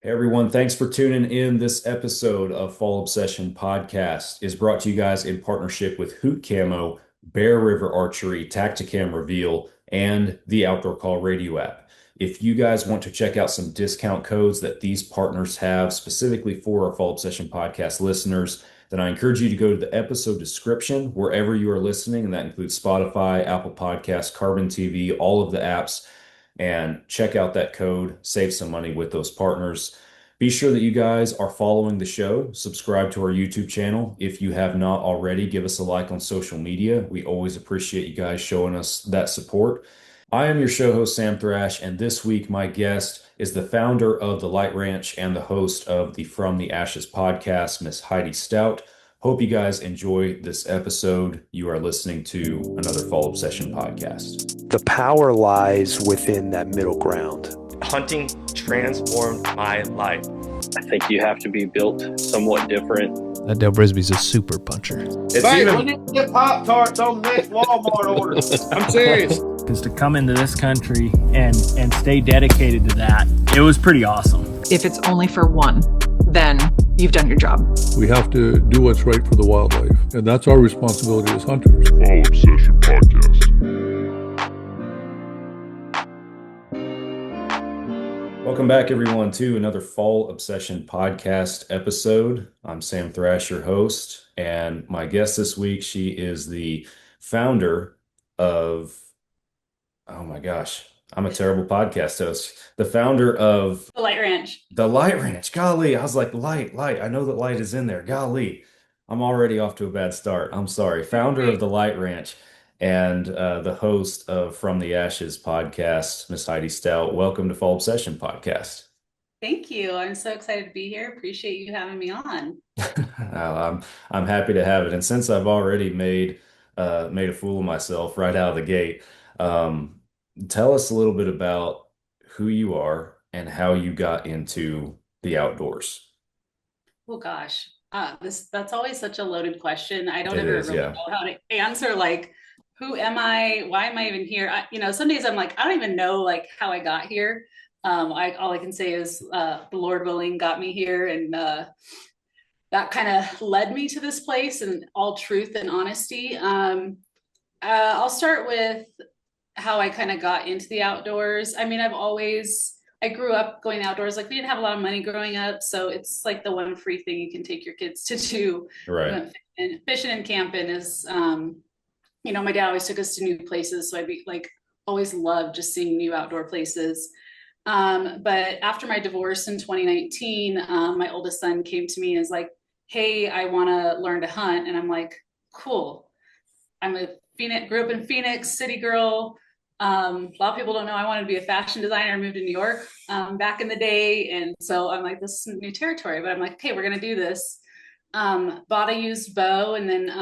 Hey everyone, thanks for tuning in. This episode of Fall Obsession Podcast is brought to you guys in partnership with Hoot Camo, Bear River Archery, Tacticam Reveal, and the Outdoor Call Radio app. If you guys want to check out some discount codes that these partners have specifically for our Fall Obsession Podcast listeners, then I encourage you to go to the episode description wherever you are listening, and that includes Spotify, Apple Podcasts, Carbon TV, all of the apps, and check out that code, save some money with those partners. Be sure that you guys are following the show, subscribe to our YouTube channel. If you have not already, give us a like on social media. We always appreciate you guys showing us that support. I am your show host, Sam Thrash, and this week my guest is the founder of the Light Ranch and the host of the From the Ashes podcast, Miss Heidi Stout. Hope you guys enjoy this episode. You are listening to another Fall Obsession podcast. The power lies within that middle ground. Hunting transformed my life. I think you have to be built somewhat different. That Dale Brisby's a super puncher. We need to get Pop-Tarts on the next Walmart order. I'm serious. Because to come into this country and stay dedicated to that, it was pretty awesome. If it's only for one, then you've done your job. We have to do what's right for the wildlife, and that's our responsibility as hunters. Fall Obsession Podcast. Welcome back, everyone, to another Fall Obsession Podcast episode. I'm Sam Thrash, your host, and my guest this week, she is the founder of, oh my gosh, I'm a terrible podcast host. The founder of The Light Ranch. The Light Ranch. Golly, I was like, light. I know that light is in there. Golly, I'm already off to a bad start. I'm sorry. Founder of The Light Ranch and the host of From the Ashes podcast, Miss Heidi Stout. Welcome to Fall Obsession Podcast. Thank you. I'm so excited to be here. Appreciate you having me on. I'm happy to have it. And since I've already made a fool of myself right out of the gate, tell us a little bit about who you are and how you got into the outdoors. Oh gosh, that's always such a loaded question. I don't It ever is, really yeah. know how to answer. Like, who am I? Why am I even here? Some days I'm like, I don't even know like how I got here. All I can say is the Lord willing got me here, and that kind of led me to this place. And all truth and honesty, I'll start with how I kind of got into the outdoors. I mean, I grew up going outdoors. Like, we didn't have a lot of money growing up, so it's like the one free thing you can take your kids to do. Right. And fishing and camping is, my dad always took us to new places, so I'd be like, always loved just seeing new outdoor places. But after my divorce in 2019, my oldest son came to me and was like, "Hey, I want to learn to hunt." And I'm like, "Cool." Grew up in Phoenix, city girl. A lot of people don't know I wanted to be a fashion designer. I moved to New York back in the day. And so I'm like, this is new territory, but I'm like, okay, we're going to do this. Bought a used bow, and then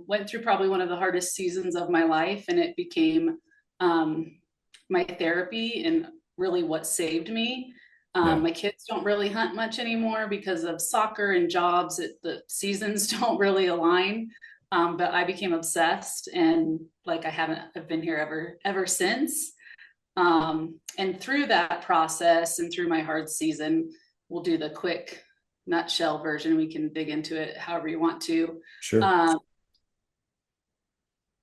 went through probably one of the hardest seasons of my life. And it became my therapy and really what saved me. My kids don't really hunt much anymore because of soccer and jobs. The seasons don't really align. But I became obsessed, and like I've been here ever since. And through that process and through my hard season, we'll do the quick nutshell version. We can dig into it however you want to. Sure.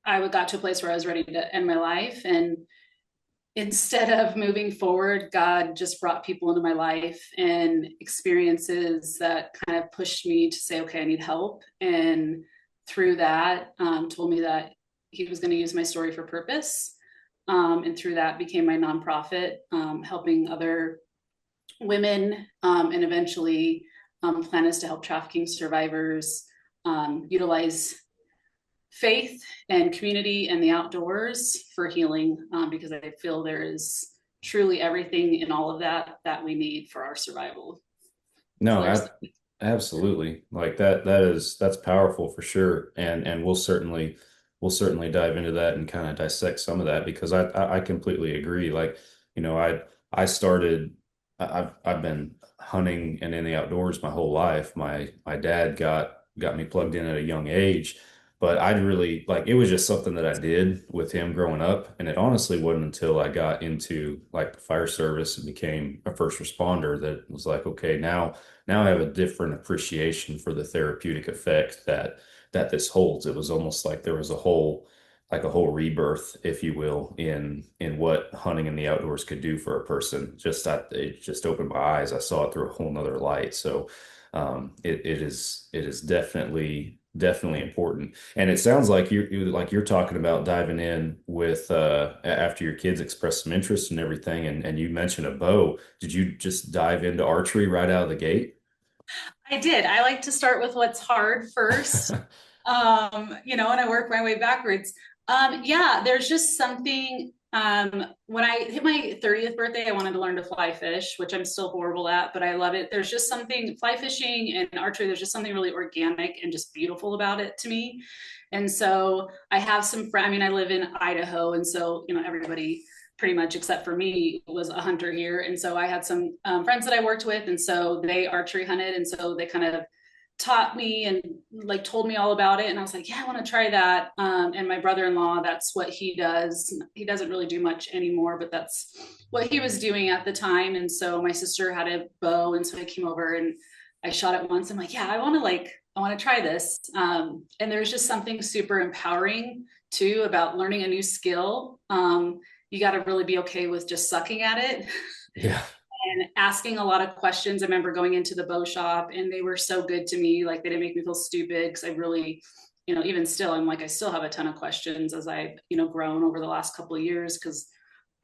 I got to a place where I was ready to end my life, and instead of moving forward, God just brought people into my life and experiences that kind of pushed me to say, okay, I need help. And through that, told me that he was going to use my story for purpose. And through that became my nonprofit, helping other women, and eventually plan is to help trafficking survivors utilize faith and community and the outdoors for healing, because I feel there is truly everything in all of that we need for our survival. No, absolutely. Like that's powerful for sure. And we'll certainly dive into that and kind of dissect some of that, because I completely agree. Like, I've been hunting and in the outdoors my whole life. My dad got me plugged in at a young age. But I'd really like, it was just something that I did with him growing up. And it honestly wasn't until I got into like the fire service and became a first responder that was like, okay, now I have a different appreciation for the therapeutic effect that this holds. It was almost like there was a whole rebirth, if you will, in what hunting in the outdoors could do for a person. Just that it just opened my eyes. I saw it through a whole nother light. So it is definitely important. And it sounds like you're talking about diving in with after your kids express some interest and everything, and you mentioned a bow. Did you just dive into archery right out of the gate? I did. I like to start with what's hard first, and I work my way backwards. Yeah, there's just something. When I hit my 30th birthday, I wanted to learn to fly fish, which I'm still horrible at, but I love it. There's just something, fly fishing and archery, there's just something really organic and just beautiful about it to me. And so I have some friends, I mean, I live in Idaho, and so, everybody pretty much except for me was a hunter here. And so I had some friends that I worked with, and so they archery hunted. And so they kind of taught me and like told me all about it. And I was like, yeah, I want to try that. And my brother-in-law, that's what he does. He doesn't really do much anymore, but that's what he was doing at the time. And so my sister had a bow. And so I came over and I shot it once. I'm like, yeah, I want to try this. And there's just something super empowering too about learning a new skill. You got to really be okay with just sucking at it. Yeah. And asking a lot of questions. I remember going into the bow shop and they were so good to me. Like they didn't make me feel stupid because I really, even still, I'm like, I still have a ton of questions as I've, grown over the last couple of years because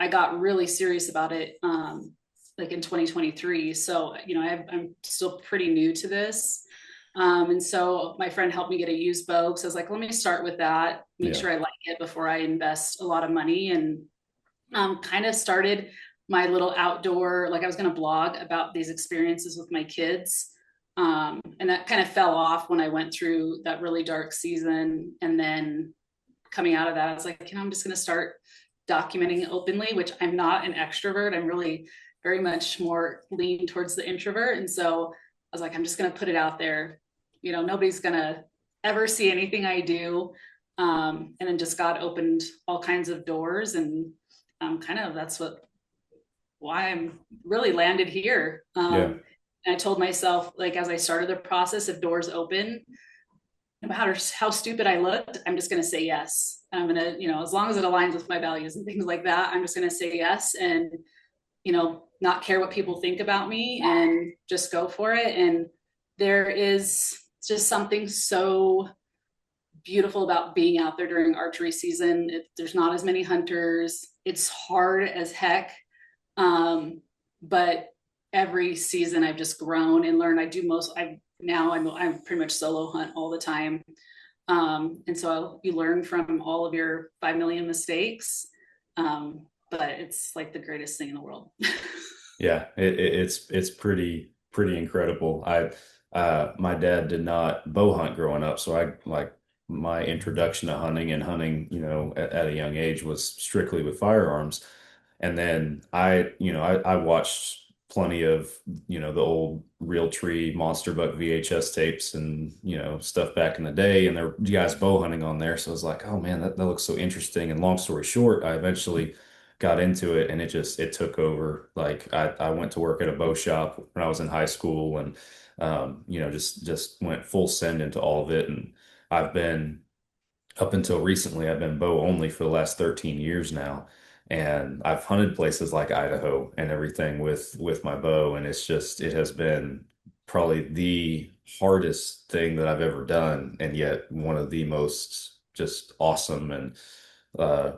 I got really serious about it like in 2023. So, I'm still pretty new to this. And so my friend helped me get a used bow. So I was like, let me start with that, make sure I like it before I invest a lot of money, and kind of started my little outdoor, like I was going to blog about these experiences with my kids. And that kind of fell off when I went through that really dark season. And then coming out of that, I was like, I'm just going to start documenting openly, which I'm not an extrovert. I'm really very much more lean towards the introvert. And so I was like, I'm just going to put it out there. Nobody's going to ever see anything I do. And then just God opened all kinds of doors, and that's why I'm really landed here. And I told myself, like, as I started the process, if doors open, no matter how stupid I looked, I'm just going to say yes. I'm going to, as long as it aligns with my values and things like that, I'm just going to say yes and, not care what people think about me and just go for it. And there is just something so beautiful about being out there during archery season. There's not as many hunters. It's hard as heck. But every season I've just grown and learned. I'm pretty much solo hunt all the time. And so you learn from all of your 5 million mistakes. But it's like the greatest thing in the world. Yeah, it's pretty incredible. My dad did not bow hunt growing up, so I like my introduction to hunting and hunting, at a young age was strictly with firearms. And then I watched plenty of, the old Realtree Monster Buck VHS tapes and, stuff back in the day. And there were guys bow hunting on there. So I was like, oh man, that looks so interesting. And long story short, I eventually got into it and it took over. Like I went to work at a bow shop when I was in high school and, just went full send into all of it. And I've been, up until recently, I've been bow only for the last 13 years now. And I've hunted places like Idaho and everything with my bow. And it has been probably the hardest thing that I've ever done. And yet one of the most just awesome and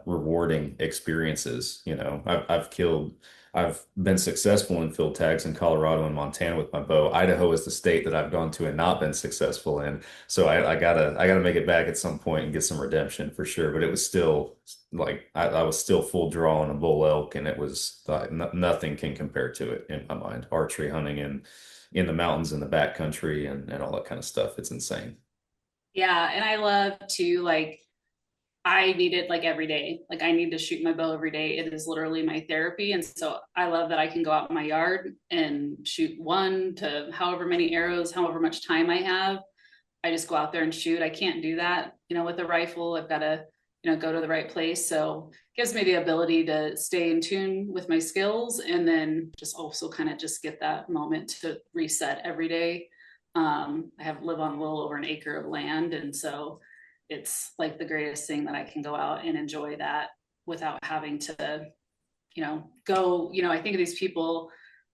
rewarding experiences. I've been successful in field tags in Colorado and Montana with my bow. Idaho is the state that I've gone to and not been successful in. So I gotta make it back at some point and get some redemption for sure. But it was still like I was still full draw on a bull elk, and it was nothing can compare to it in my mind. Archery hunting in the mountains in the backcountry and all that kind of stuff. It's insane. Yeah, and I love to I need it like every day. Like I need to shoot my bow every day. It is literally my therapy. And so I love that I can go out in my yard and shoot 1 to however many arrows, however much time I have. I just go out there and shoot. I can't do that, with a rifle. I've got to, go to the right place. So it gives me the ability to stay in tune with my skills, and then just also kind of just get that moment to reset every day. I live on a little over an acre of land. And so it's like the greatest thing that I can go out and enjoy that without having to, go, I think of these people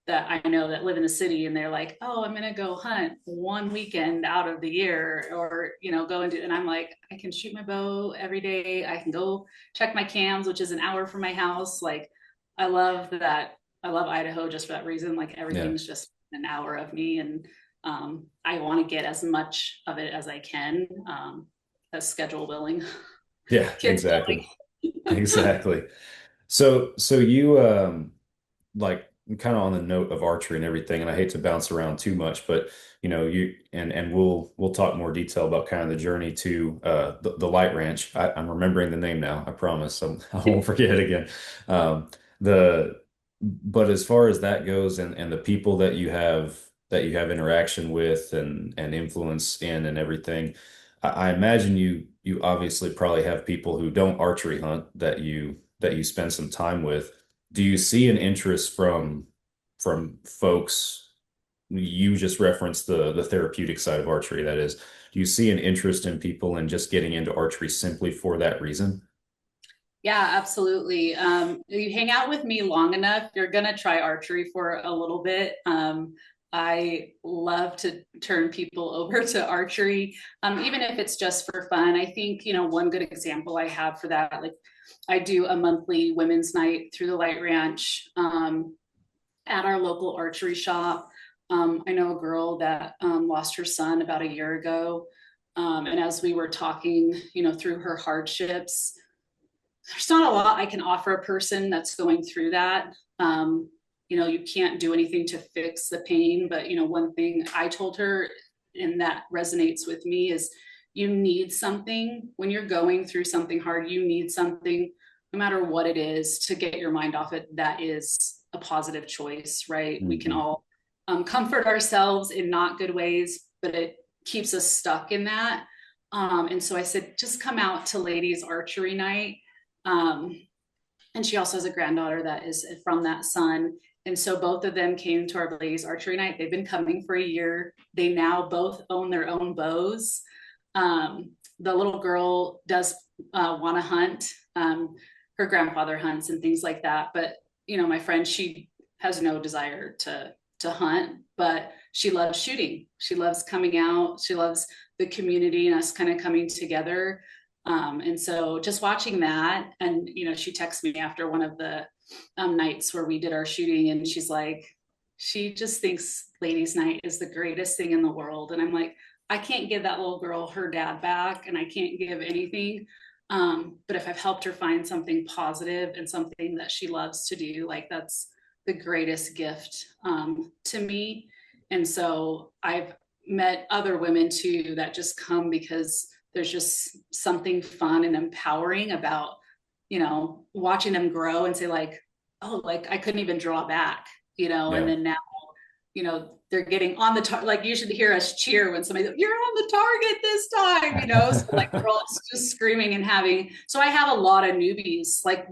that I know that live in the city, and they're like, oh, I'm going to go hunt one weekend out of the year, or, go and do, and I'm like, I can shoot my bow every day. I can go check my cams, which is an hour from my house. Like, I love that. I love Idaho just for that reason. Like, everything's just an hour of me. And I want to get as much of it as I can, as schedule willing. Yeah, exactly. Exactly. So you, like, kind of on the note of archery and everything, and I hate to bounce around too much, but you and we'll talk more detail about kind of the journey to the light ranch. I'm remembering the name now. I promise. I won't forget it again. The but as far as that goes, and the people that you have interaction with and influence in and everything, I imagine you obviously probably have people who don't archery hunt that you spend some time with. Do you see an interest from folks? You just referenced the therapeutic side of archery, that is. Do you see an interest in people in just getting into archery simply for that reason? Yeah, absolutely. You hang out with me long enough, you're gonna try archery for a little bit. I love to turn people over to archery, even if it's just for fun. I think, one good example I have for that, like, I do a monthly women's night through the Light Ranch, at our local archery shop. I know a girl that lost her son about a year ago. And as we were talking, through her hardships, there's not a lot I can offer a person that's going through that. You can't do anything to fix the pain, but one thing I told her, and that resonates with me, is you need something when you're going through something hard. You need something, no matter what it is, to get your mind off it. That is a positive choice, right? We can all comfort ourselves in not good ways, but it keeps us stuck in that. And so I said, just come out to ladies archery night. And she also has a granddaughter that is from that son. And so both of them came to our ladies archery night. They've been coming for a year. They now both own their own bows. The little girl does want to hunt. Her grandfather hunts and things like that. But, my friend, she has no desire to hunt, but she loves shooting. She loves coming out. She loves the community and us kind of coming together. And so just watching that, and, she texted me after one of the nights where we did our shooting, and she's like, she just thinks ladies night is the greatest thing in the world. And I'm like, I can't give that little girl her dad back, and I can't give anything. But if I've helped her find something positive and something that she loves to do, like, that's the greatest gift to me. And so I've met other women too that just come because there's just something fun and empowering about, watching them grow and say, like, oh, like, I couldn't even draw back, and then now, they're getting on the target. Like, you should hear us cheer when somebody, you're on the target this time, so, like, we're all just screaming and having, so I have a lot of newbies, like,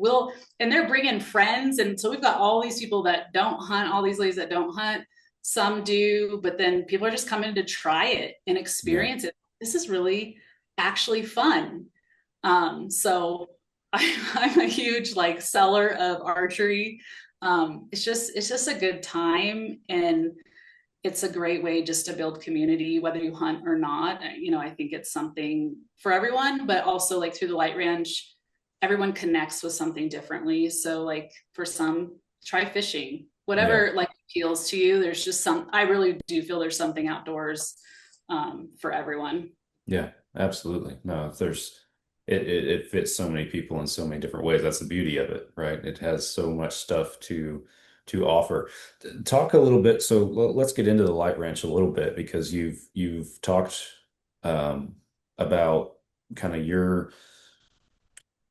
and they're bringing friends. And so we've got all these people that don't hunt, all these ladies that don't hunt, some do, but then people are just coming to try it and experience it. This is really actually fun. So I'm a huge, like, seller of archery. It's just a good time, and it's a great way just to build community, whether you hunt or not. I think it's something for everyone, but also, like, through the Light Ranch, everyone connects with something differently. So, like, for some, try fishing, whatever like appeals to you. There's just I really do feel there's something outdoors for everyone. Yeah, absolutely. No, it fits so many people in so many different ways. That's the beauty of it, right? It has so much stuff to offer. Talk a little bit. So let's get into the Light Ranch a little bit, because you've talked about kind of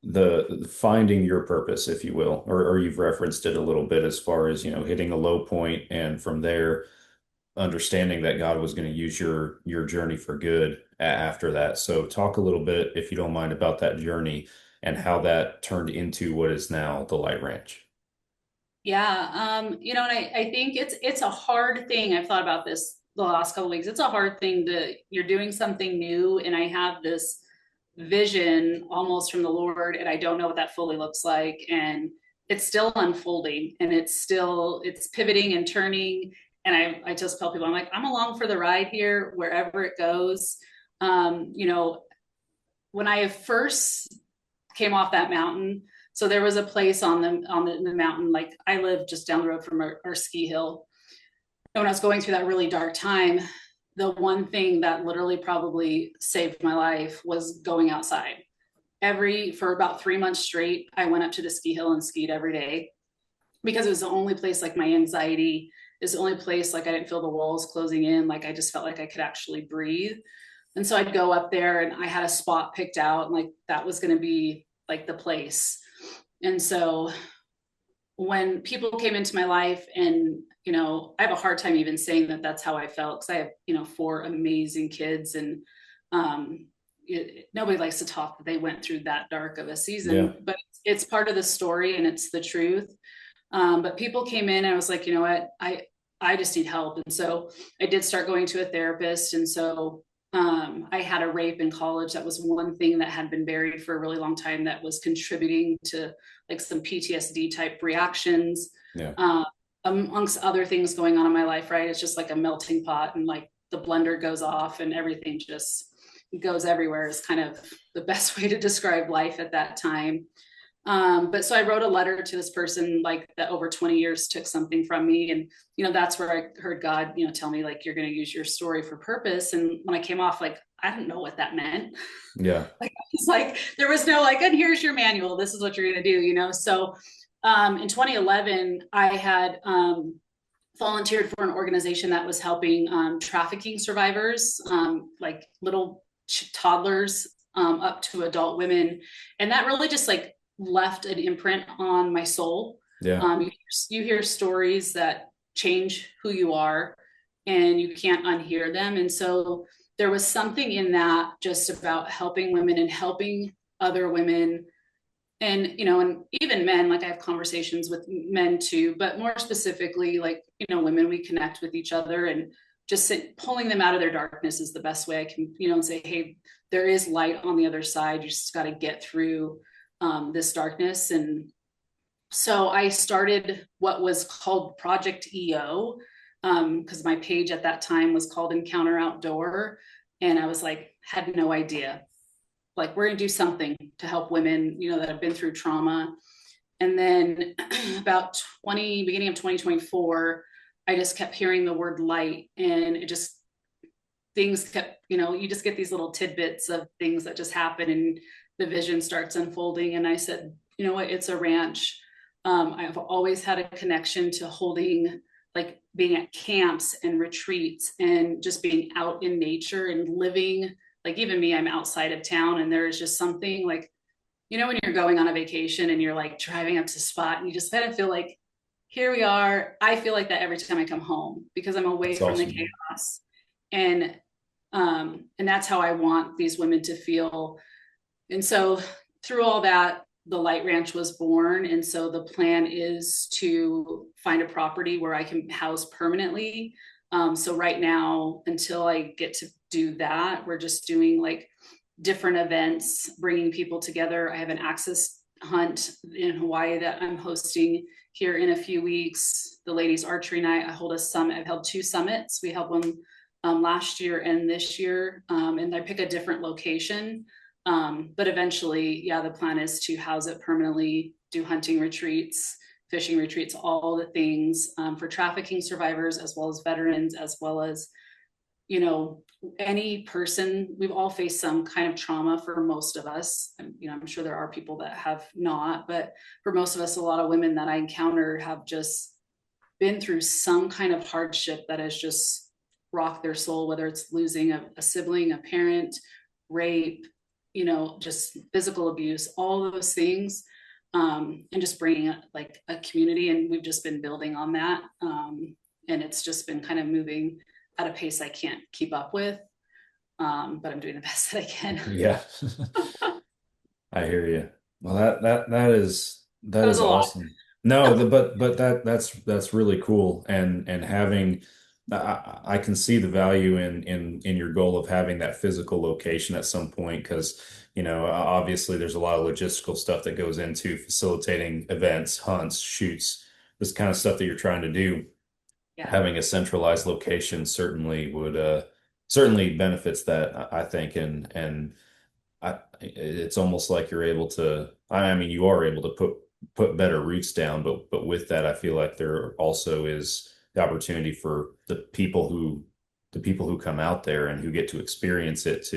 the finding your purpose, if you will, or you've referenced it a little bit as far as, hitting a low point, and from there understanding that God was going to use your journey for good. after that. So talk a little bit, if you don't mind, about that journey and how that turned into what is now the Light Ranch. Yeah, and I think it's a hard thing. I've thought about this the last couple of weeks. It's a hard thing you're doing something new, and I have this vision almost from the Lord, and I don't know what that fully looks like, and it's still unfolding, and it's pivoting and turning. And I just tell people, I'm like, I'm along for the ride here, wherever it goes. When I first came off that mountain, so there was a place on the mountain, like I live just down the road from our ski hill. And when I was going through that really dark time, the one thing that literally probably saved my life was going outside. For about 3 months straight, I went up to the ski hill and skied every day, because it was the only place, like, my anxiety is the only place, like, I didn't feel the walls closing in. Like, I just felt like I could actually breathe. And so I'd go up there, and I had a spot picked out, and like that was going to be like the place. And so when people came into my life, and I have a hard time even saying that that's how I felt, because I have 4 amazing kids, and nobody likes to talk that they went through that dark of a season, but it's part of the story and it's the truth. But people came in, and I was like, you know what, I just need help. And so I did start going to a therapist. And so I had a rape in college. That was one thing that had been buried for a really long time, that was contributing to like some PTSD type reactions, amongst other things going on in my life, right? It's just like a melting pot, and like the blender goes off and everything just goes everywhere is kind of the best way to describe life at that time. But so I wrote a letter to this person, like, that over 20 years took something from me. And, that's where I heard God, tell me, like, you're going to use your story for purpose. And when I came off, like, I didn't know what that meant. Yeah. Like, it's like, there was no, like, and here's your manual, this is what you're going to do, So, in 2011, I had, volunteered for an organization that was helping, trafficking survivors, like little toddlers, up to adult women. And that really just like left an imprint on my soul. Yeah. You hear stories that change who you are, and you can't unhear them. And so there was something in that, just about helping women and helping other women, and and even men. Like, I have conversations with men too, but more specifically, like, women, we connect with each other, and just pulling them out of their darkness is the best way I can, and say, hey, there is light on the other side. You just got to get through this darkness. And so I started what was called Project EO, because my page at that time was called Encounter Outdoor. And I was like, had no idea. Like, we're going to do something to help women, that have been through trauma. And then about beginning of 2024, I just kept hearing the word light, and things kept, you just get these little tidbits of things that just happen, and the vision starts unfolding. And I said, you know what, it's a ranch. I've always had a connection to holding, like, being at camps and retreats, and just being out in nature and living. Like, even me, I'm outside of town, and there's just something like, when you're going on a vacation and you're like driving up to a spot, and you just kind of feel like, here we are. I feel like that every time I come home, because I'm away from the chaos. And that's how I want these women to feel. And so through all that, the Light Ranch was born. And so the plan is to find a property where I can house permanently. So right now, until I get to do that, we're just doing like different events, bringing people together. I have an access hunt in Hawaii that I'm hosting here in a few weeks. The ladies archery night, I hold a summit. I've held 2 summits. We held one last year and this year, and I pick a different location. But eventually, the plan is to house it permanently, do hunting retreats, fishing retreats, all the things for trafficking survivors, as well as veterans, as well as, any person. We've all faced some kind of trauma for most of us. I'm sure there are people that have not, but for most of us, a lot of women that I encounter have just been through some kind of hardship that has just rocked their soul, whether it's losing a sibling, a parent, rape, just physical abuse, all those things, and just bringing like a community. And we've just been building on that. And it's just been kind of moving at a pace I can't keep up with. but I'm doing the best that I can. Yeah. I hear you. Well, that That was is a lot. awesome. No, but that's really cool. And having I can see the value in your goal of having that physical location at some point because obviously there's a lot of logistical stuff that goes into facilitating events, hunts, shoots, this kind of stuff that you're trying to do. Yeah. Having a centralized location certainly would certainly benefits that I think and it's almost like you're able to, I mean, you are able to put better roots down, but with that, I feel like there also is the opportunity for the people who come out there and who get to experience it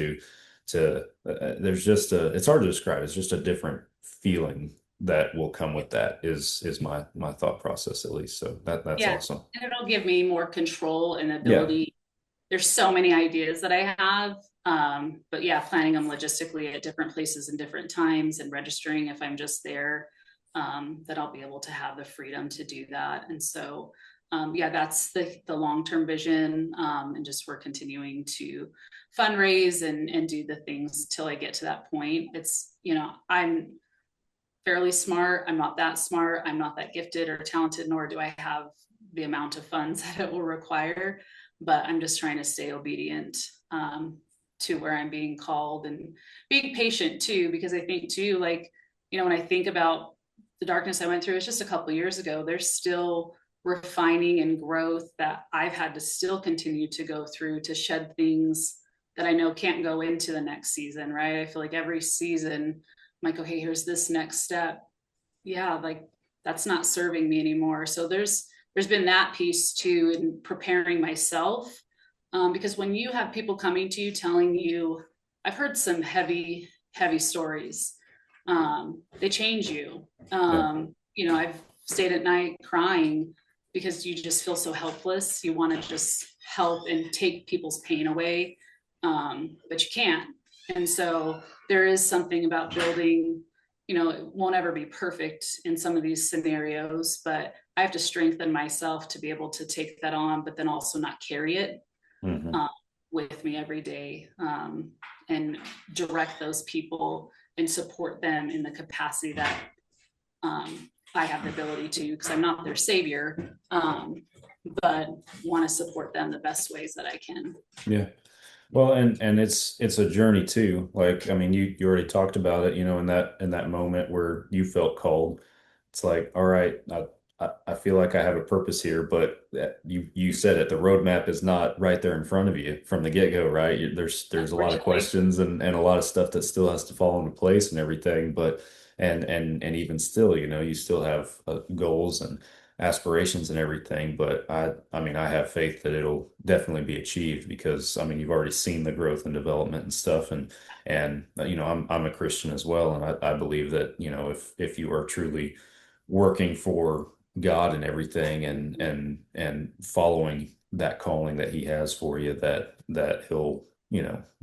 there's just it's hard to describe. It's just a different feeling that will come with that is my thought process at least. So that's Yeah. awesome. And it'll give me more control and Yeah. ability. There's so many ideas that I have. But yeah, planning them logistically at different places and different times and registering if I'm just there, that I'll be able to have the freedom to do that. And so, yeah, that's the long-term vision. And just we're continuing to fundraise and do the things till I get to that point. It's, I'm fairly smart. I'm not that smart. I'm not that gifted or talented, nor do I have the amount of funds that it will require. But I'm just trying to stay obedient to where I'm being called and being patient too, because I think too, like, when I think about the darkness I went through, it's just a couple of years ago, there's still refining and growth that I've had to still continue to go through to shed things that I know can't go into the next season, right? I feel like every season, I'm like, okay, here's this next step. Yeah, like that's not serving me anymore. So there's been that piece too in preparing myself. Because when you have people coming to you telling you, I've heard some heavy stories. They change you. I've stayed at night crying because you just feel so helpless. You want to just help and take people's pain away, but you can't. And so there is something about building, it won't ever be perfect in some of these scenarios, but I have to strengthen myself to be able to take that on, but then also not carry it with me every day, and direct those people and support them in the capacity that I have the ability to, because I'm not their savior, but want to support them the best ways that I can. Yeah. Well, and it's a journey too. Like, I mean, you already talked about it, in that moment where you felt called. It's like, all right, I feel like I have a purpose here, but you said it, the roadmap is not right there in front of you from the get-go, right? There's a lot of questions and a lot of stuff that still has to fall into place and everything, but and even still, you still have goals and aspirations and everything, but I mean, I have faith that it'll definitely be achieved because I mean, you've already seen the growth and development and stuff, and I'm a Christian as well, and I believe that if you are truly working for God and everything and following that calling that He has for you, that He'll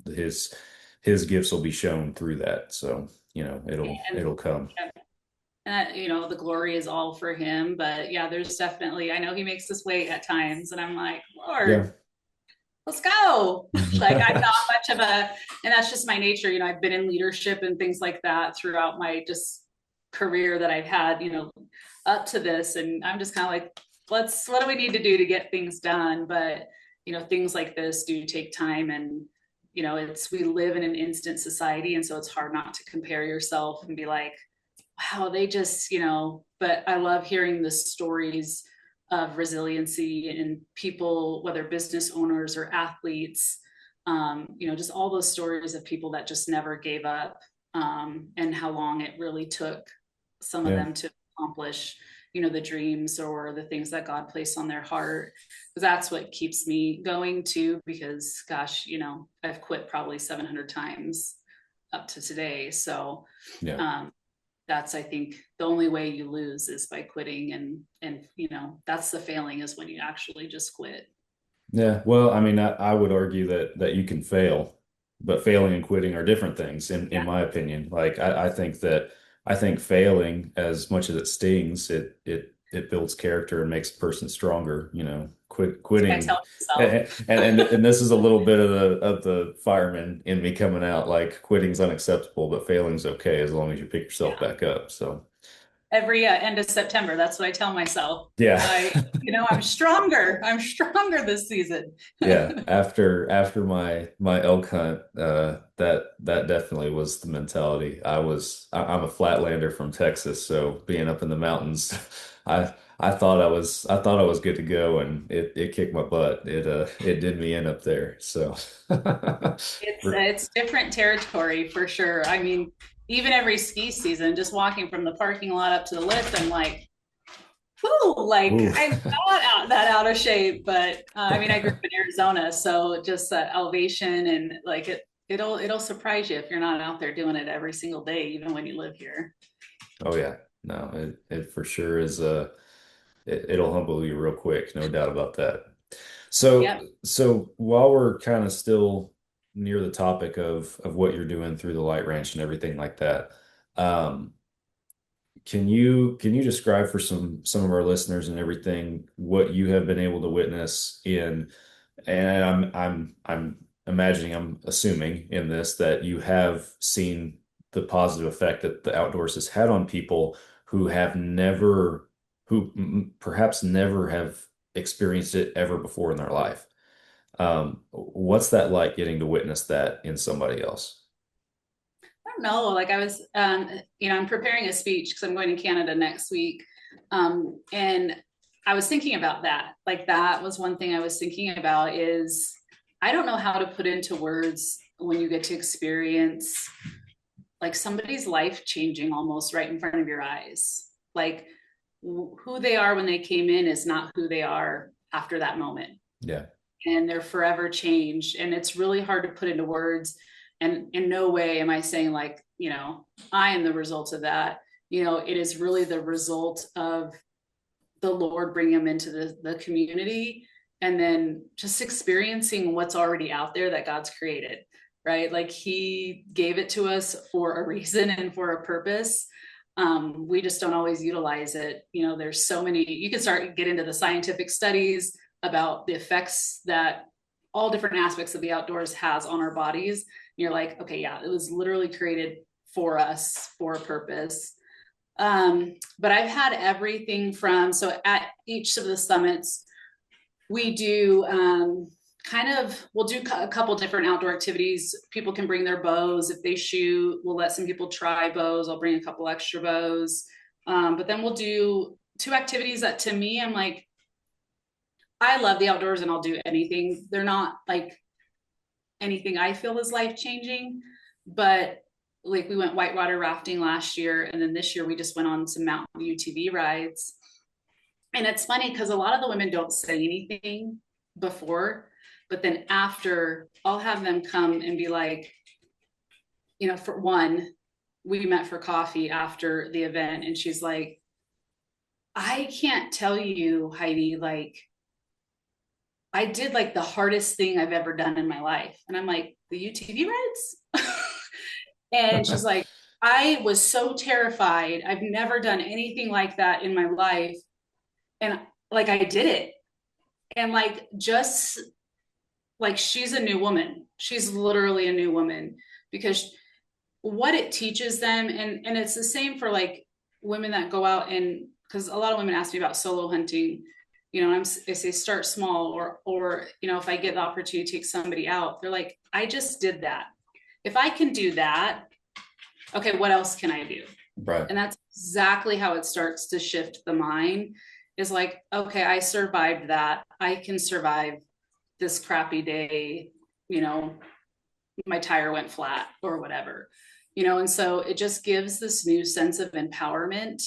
his gifts will be shown through that. So it'll come. The glory is all for Him, but yeah, there's definitely, I know He makes us wait at times, and I'm like, Lord, Yeah. Let's go. Like I'm not much of a, and that's just my nature. I've been in leadership and things like that throughout my just career that I've had, up to this. And I'm just kind of like, what do we need to do to get things done? But, things like this do take time, and, we live in an instant society. And so it's hard not to compare yourself and be like, wow, they just, but I love hearing the stories of resiliency in people, whether business owners or athletes, just all those stories of people that just never gave up, and how long it really took some of them to accomplish, the dreams or the things that God placed on their heart. That's what keeps me going too, because gosh, I've quit probably 700 times up to today. So, that's, I think, the only way you lose is by quitting, and that's the failing, is when you actually just quit. Yeah, well, I mean, I would argue that you can fail, but failing and quitting are different things in my opinion. Like I think failing, as much as it stings, it builds character and makes a person stronger, I quitting. tell myself. And this is a little bit of the fireman in me coming out, like quitting's unacceptable, but failing's okay as long as you pick yourself back up. So Every end of September, that's what I tell myself. yeah. I'm stronger. I'm stronger this season. Yeah, after my elk hunt, that definitely was the mentality. I'm a flatlander from Texas, so being up in the mountains, I thought I was good to go, and it kicked my butt. It did me in up there. So It's different territory for sure. I mean, even every ski season, just walking from the parking lot up to the lift, I'm like, whoo, like I'm not that out of shape. But I mean, I grew up in Arizona, so just that elevation and like it'll surprise you if you're not out there doing it every single day, even when you live here. Oh yeah, no, it for sure is it'll humble you real quick, no doubt about that. So Yep. so while we're kind of still near the topic of what you're doing through the light ranch and everything like that, um, can you describe for some of our listeners and everything what you have been able to witness in, and I'm imagining, I'm assuming in this that you have seen the positive effect that the outdoors has had on people who have never, perhaps never have experienced it ever before in their life. What's that like getting to witness that in somebody else? I don't know. Like I was, I'm preparing a speech because I'm going to Canada next week. And I was thinking about that. Like that was one thing I was thinking about is I don't know how to put into words when you get to experience like somebody's life changing almost right in front of your eyes. Like who they are when they came in is not who they are after that moment. Yeah. And they're forever changed. And it's really hard to put into words. And in no way am I saying like, I am the result of that. It is really the result of the Lord bringing them into the community and then just experiencing what's already out there that God's created, right? Like he gave it to us for a reason and for a purpose. We just don't always utilize it. There's so many, you can start get into the scientific studies about the effects that all different aspects of the outdoors has on our bodies. And you're like, okay, yeah, it was literally created for us for a purpose. But I've had everything from, so at each of the summits, we do we'll do a couple different outdoor activities. People can bring their bows. If they shoot, we'll let some people try bows. I'll bring a couple extra bows. But then we'll do two activities that to me, I'm like, I love the outdoors and I'll do anything. They're not like anything I feel is life-changing, but like we went whitewater rafting last year. And then this year we just went on some mountain UTV rides. And it's funny because a lot of the women don't say anything before, but then after I'll have them come and be like, for one, we met for coffee after the event. And she's like, I can't tell you, Heidi, like, I did like the hardest thing I've ever done in my life. And I'm like, the UTV rides? And she's like, I was so terrified. I've never done anything like that in my life. And like, I did it. And like, just like, she's a new woman. She's literally a new woman because what it teaches them. And it's the same for like women that go out and, because a lot of women ask me about solo hunting. I say start small or if I get the opportunity to take somebody out, they're like, I just did that. If I can do that, okay, what else can I do? Right. And that's exactly how it starts to shift the mind is like, okay, I survived that. I can survive this crappy day, my tire went flat or whatever, and so it just gives this new sense of empowerment.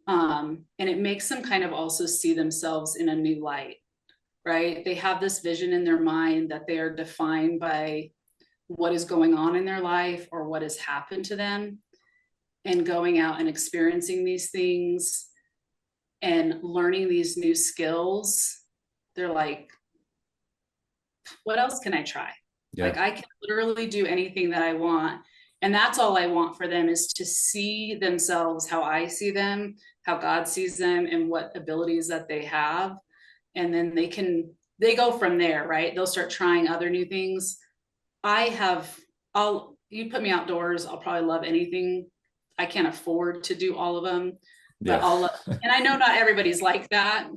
And it makes them kind of also see themselves in a new light, right? They have this vision in their mind that they are defined by what is going on in their life or what has happened to them, and going out and experiencing these things and learning these new skills. They're like, what else can I try? Yeah. Like I can literally do anything that I want. And that's all I want for them, is to see themselves how I see them, how God sees them, and what abilities that they have. And then they go from there, right? They'll start trying other new things. You put me outdoors, I'll probably love anything. I can't afford to do all of them, but and I know not everybody's like that.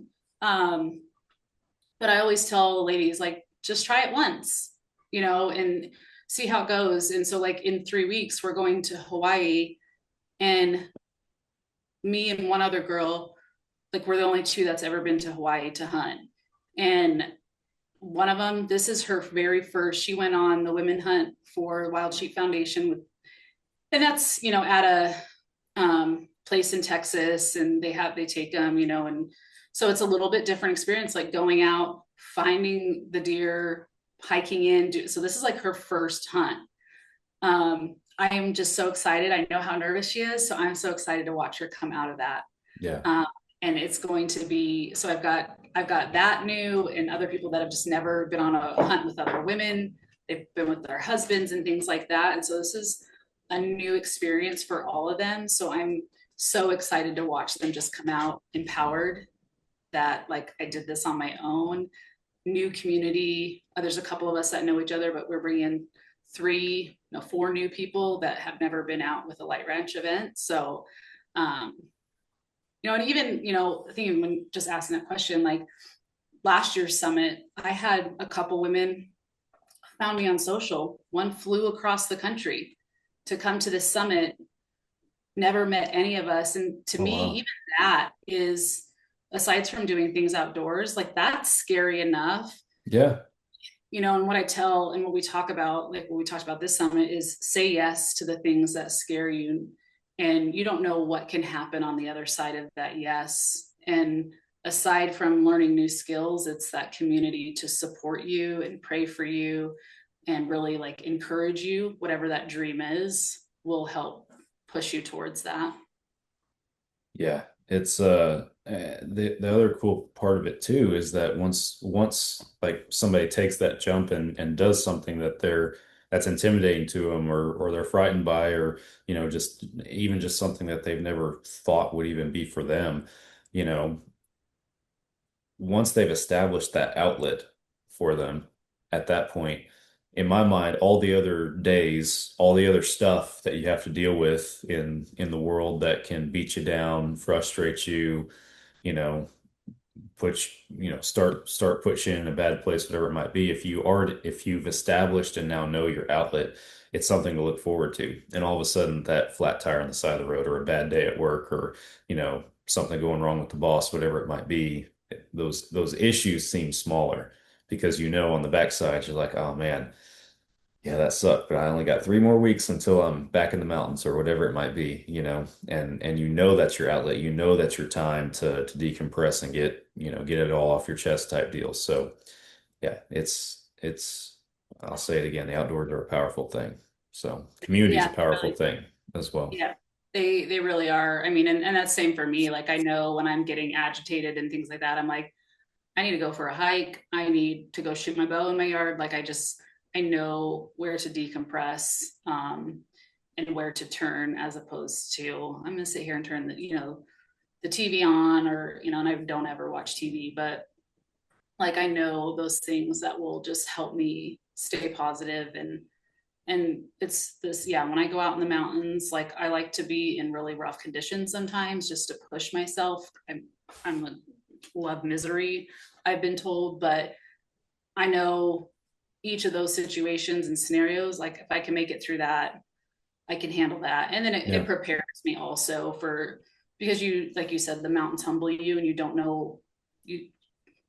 But I always tell ladies, like, just try it once, and see how it goes. And so like in 3 weeks, we're going to Hawaii, and me and one other girl, like, we're the only two that's ever been to Hawaii to hunt. And one of them, this is her very first, she went on the women hunt for Wild Sheep Foundation, and that's, at a place in Texas, and they take them, and so it's a little bit different experience, like going out, finding the deer, hiking in. So this is like her first hunt. I am just so excited. I know how nervous she is, so I'm so excited to watch her come out of that. And it's going to be, so I've got that new, and other people that have just never been on a hunt with other women. They've been with their husbands and things like that. And so this is a new experience for all of them. So I'm so excited to watch them just come out empowered, that like, I did this on my own. New community. There's a couple of us that know each other, but we're bringing 4 new people that have never been out with a light ranch event. So, and even, I think when just asking that question, like last year's summit, I had a couple women found me on social. One flew across the country to come to this summit, never met any of us. And to me, even that is, aside from doing things outdoors, like that's scary enough. And what I tell, and what we talk about, like what we talked about this summit, is say yes to the things that scare you. And you don't know what can happen on the other side of that yes. And aside from learning new skills, it's that community to support you and pray for you and really like encourage you. Whatever that dream is will help push you towards that. Yeah, it's the other cool part of it too is that once like somebody takes that jump and does something that's intimidating to them, or they're frightened by, or just something that they've never thought would even be for them, once they've established that outlet for them, at that point, in my mind, all the other days, all the other stuff that you have to deal with in the world that can beat you down, frustrate you, start put you in a bad place, whatever it might be. If you've established and now know your outlet, it's something to look forward to. And all of a sudden, that flat tire on the side of the road, or a bad day at work, or something going wrong with the boss, whatever it might be, those issues seem smaller, because on the backside you're like, oh man, yeah, that sucked, but I only got 3 more weeks until I'm back in the mountains, or whatever it might be, and that's your outlet, that's your time to decompress and get it all off your chest type deal. So yeah, it's I'll say it again, the outdoors are a powerful thing. So community is a powerful thing as well. Yeah, they really are. I mean, and that's same for me. Like, I know when I'm getting agitated and things like that, I'm like, I need to go for a hike. I need to go shoot my bow in my yard. Like, I know where to decompress, and where to turn, as opposed to, I'm going to sit here and turn the TV on, or, and I don't ever watch TV, but like, I know those things that will just help me stay positive. And it's this, when I go out in the mountains, like, I like to be in really rough conditions sometimes, just to push myself. I'm love misery, I've been told, but I know each of those situations and scenarios, like, if I can make it through that, I can handle that. And then it prepares me also because like you said, the mountains humble you, and you don't know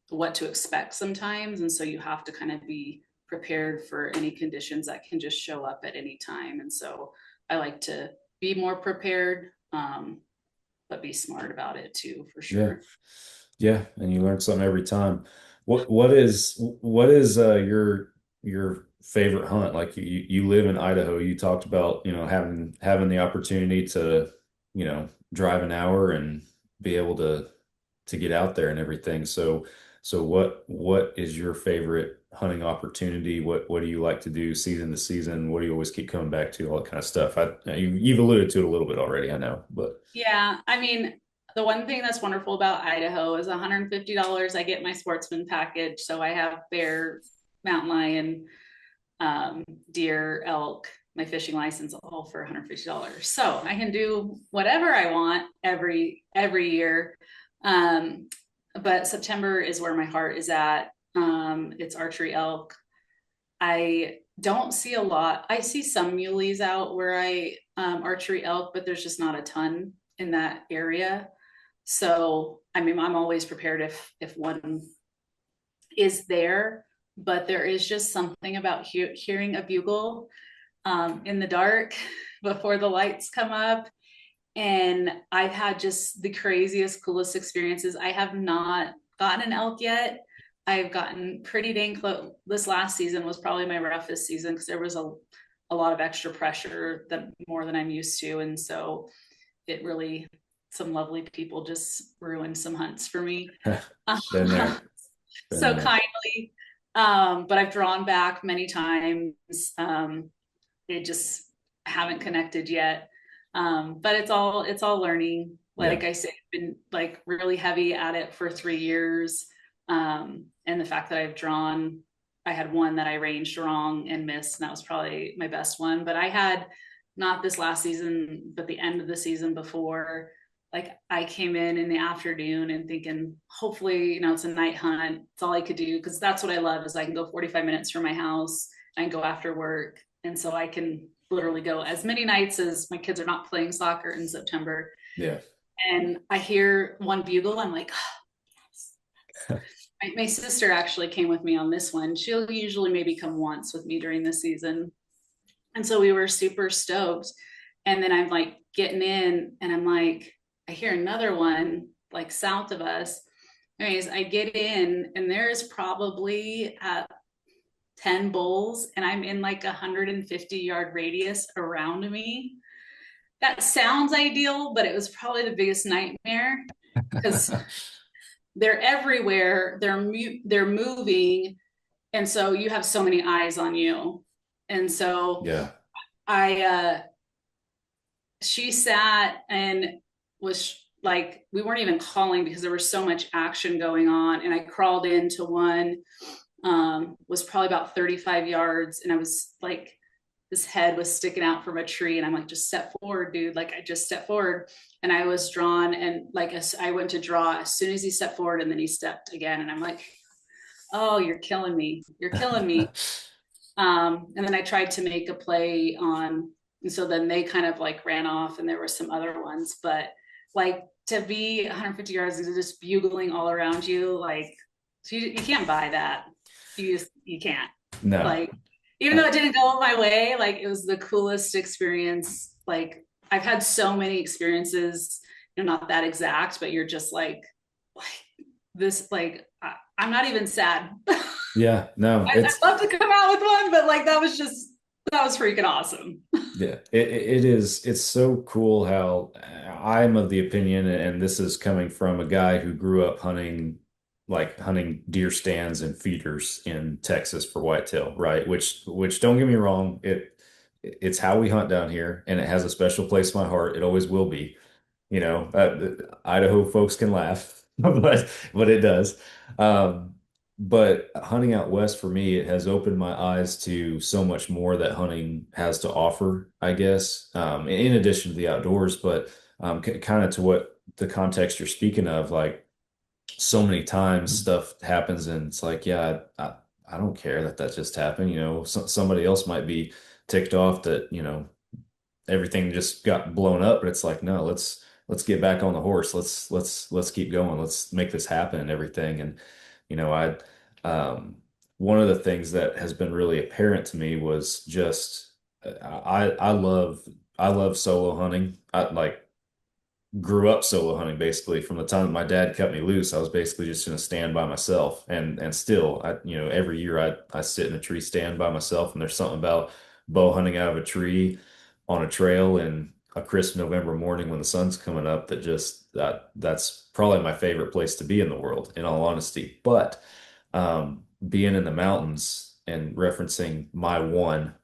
what to expect sometimes. And so you have to kind of be prepared for any conditions that can just show up at any time. And so I like to be more prepared, but be smart about it too, for sure. Yeah. And you learn something every time. What is your favorite hunt? Like, you live in Idaho. You talked about, having the opportunity to, drive an hour and be able to get out there and everything. So what is your favorite hunting opportunity? What do you like to do season to season? What do you always keep coming back to? All that kind of stuff. You've alluded to it a little bit already, I know, but Yeah, I mean, the one thing that's wonderful about Idaho is $150. I get my sportsman package, so I have bear, mountain lion, deer, elk, my fishing license, all for $150. So I can do whatever I want every year. But September is where my heart is at. It's archery elk. I don't see a lot. I see some muleys out where I archery elk, but there's just not a ton in that area. So I mean, I'm always prepared if one is there, but there is just something about hearing a bugle in the dark before the lights come up. And I've had just the craziest, coolest experiences. I have not gotten an elk yet. I've gotten pretty dang close. This last season was probably my roughest season because there was a lot of extra pressure, that more than I'm used to. And so it really, some lovely people just ruined some hunts for me. been there. So kindly. But I've drawn back many times. It just haven't connected yet. But it's all learning. Like I said, I've been like really heavy at it for 3 years. And the fact that I had one that I ranged wrong and missed, and that was probably my best one. But I had, not this last season, but the end of the season before, like I came in the afternoon and thinking, hopefully, it's a night hunt. It's all I could do. Cause that's what I love, is I can go 45 minutes from my house. I can go after work. And so I can literally go as many nights as my kids are not playing soccer in September. Yeah. And I hear one bugle. I'm like, oh, my sister actually came with me on this one. She'll usually maybe come once with me during the season. And so we were super stoked. And then I'm like getting in and I'm like, I hear another one like south of us. Anyways, I get in and there's probably 10 bulls and I'm in like 150-yard radius around me. That sounds ideal, but it was probably the biggest nightmare because they're everywhere. They're moving. And so you have so many eyes on you. And so she sat and was like, we weren't even calling because there was so much action going on. And I crawled into one, was probably about 35 yards. And I was like, his head was sticking out from a tree. And I'm like, just step forward, dude. Like I just stepped forward and I was drawn. And like, I went to draw as soon as he stepped forward and then he stepped again. And I'm like, oh, you're killing me. You're killing me. And then I tried to make a play on, and so then they kind of like ran off and there were some other ones, but like to be 150 yards just bugling all around you, like you can't buy that. You can't. No. Like, even though it didn't go my way, like it was the coolest experience. Like I've had so many experiences, not that exact, but you're just like this, like, I'm not even sad. Yeah, no. I'd love to come out with one, but like that was freaking awesome. Yeah, it is. It's so cool how I'm of the opinion, and this is coming from a guy who grew up hunting deer stands and feeders in Texas for whitetail, right? Which don't get me wrong, it's how we hunt down here, and it has a special place in my heart. It always will be. Idaho folks can laugh, but it does. But hunting out west for me, it has opened my eyes to so much more that hunting has to offer, I guess, in addition to the outdoors, but kind of to what the context you're speaking of, like so many times stuff happens and it's like, yeah, I don't care that just happened. Somebody else might be ticked off that, everything just got blown up, but it's like, no, let's get back on the horse. Let's keep going. Let's make this happen and everything. And one of the things that has been really apparent to me was just I love solo hunting. I like grew up solo hunting basically from the time that my dad cut me loose. I was basically just going to stand by myself, and still every year I sit in a tree stand by myself, and there's something about bow hunting out of a tree on a trail in a crisp November morning when the sun's coming up that's probably my favorite place to be in the world, in all honesty. But being in the mountains and referencing my one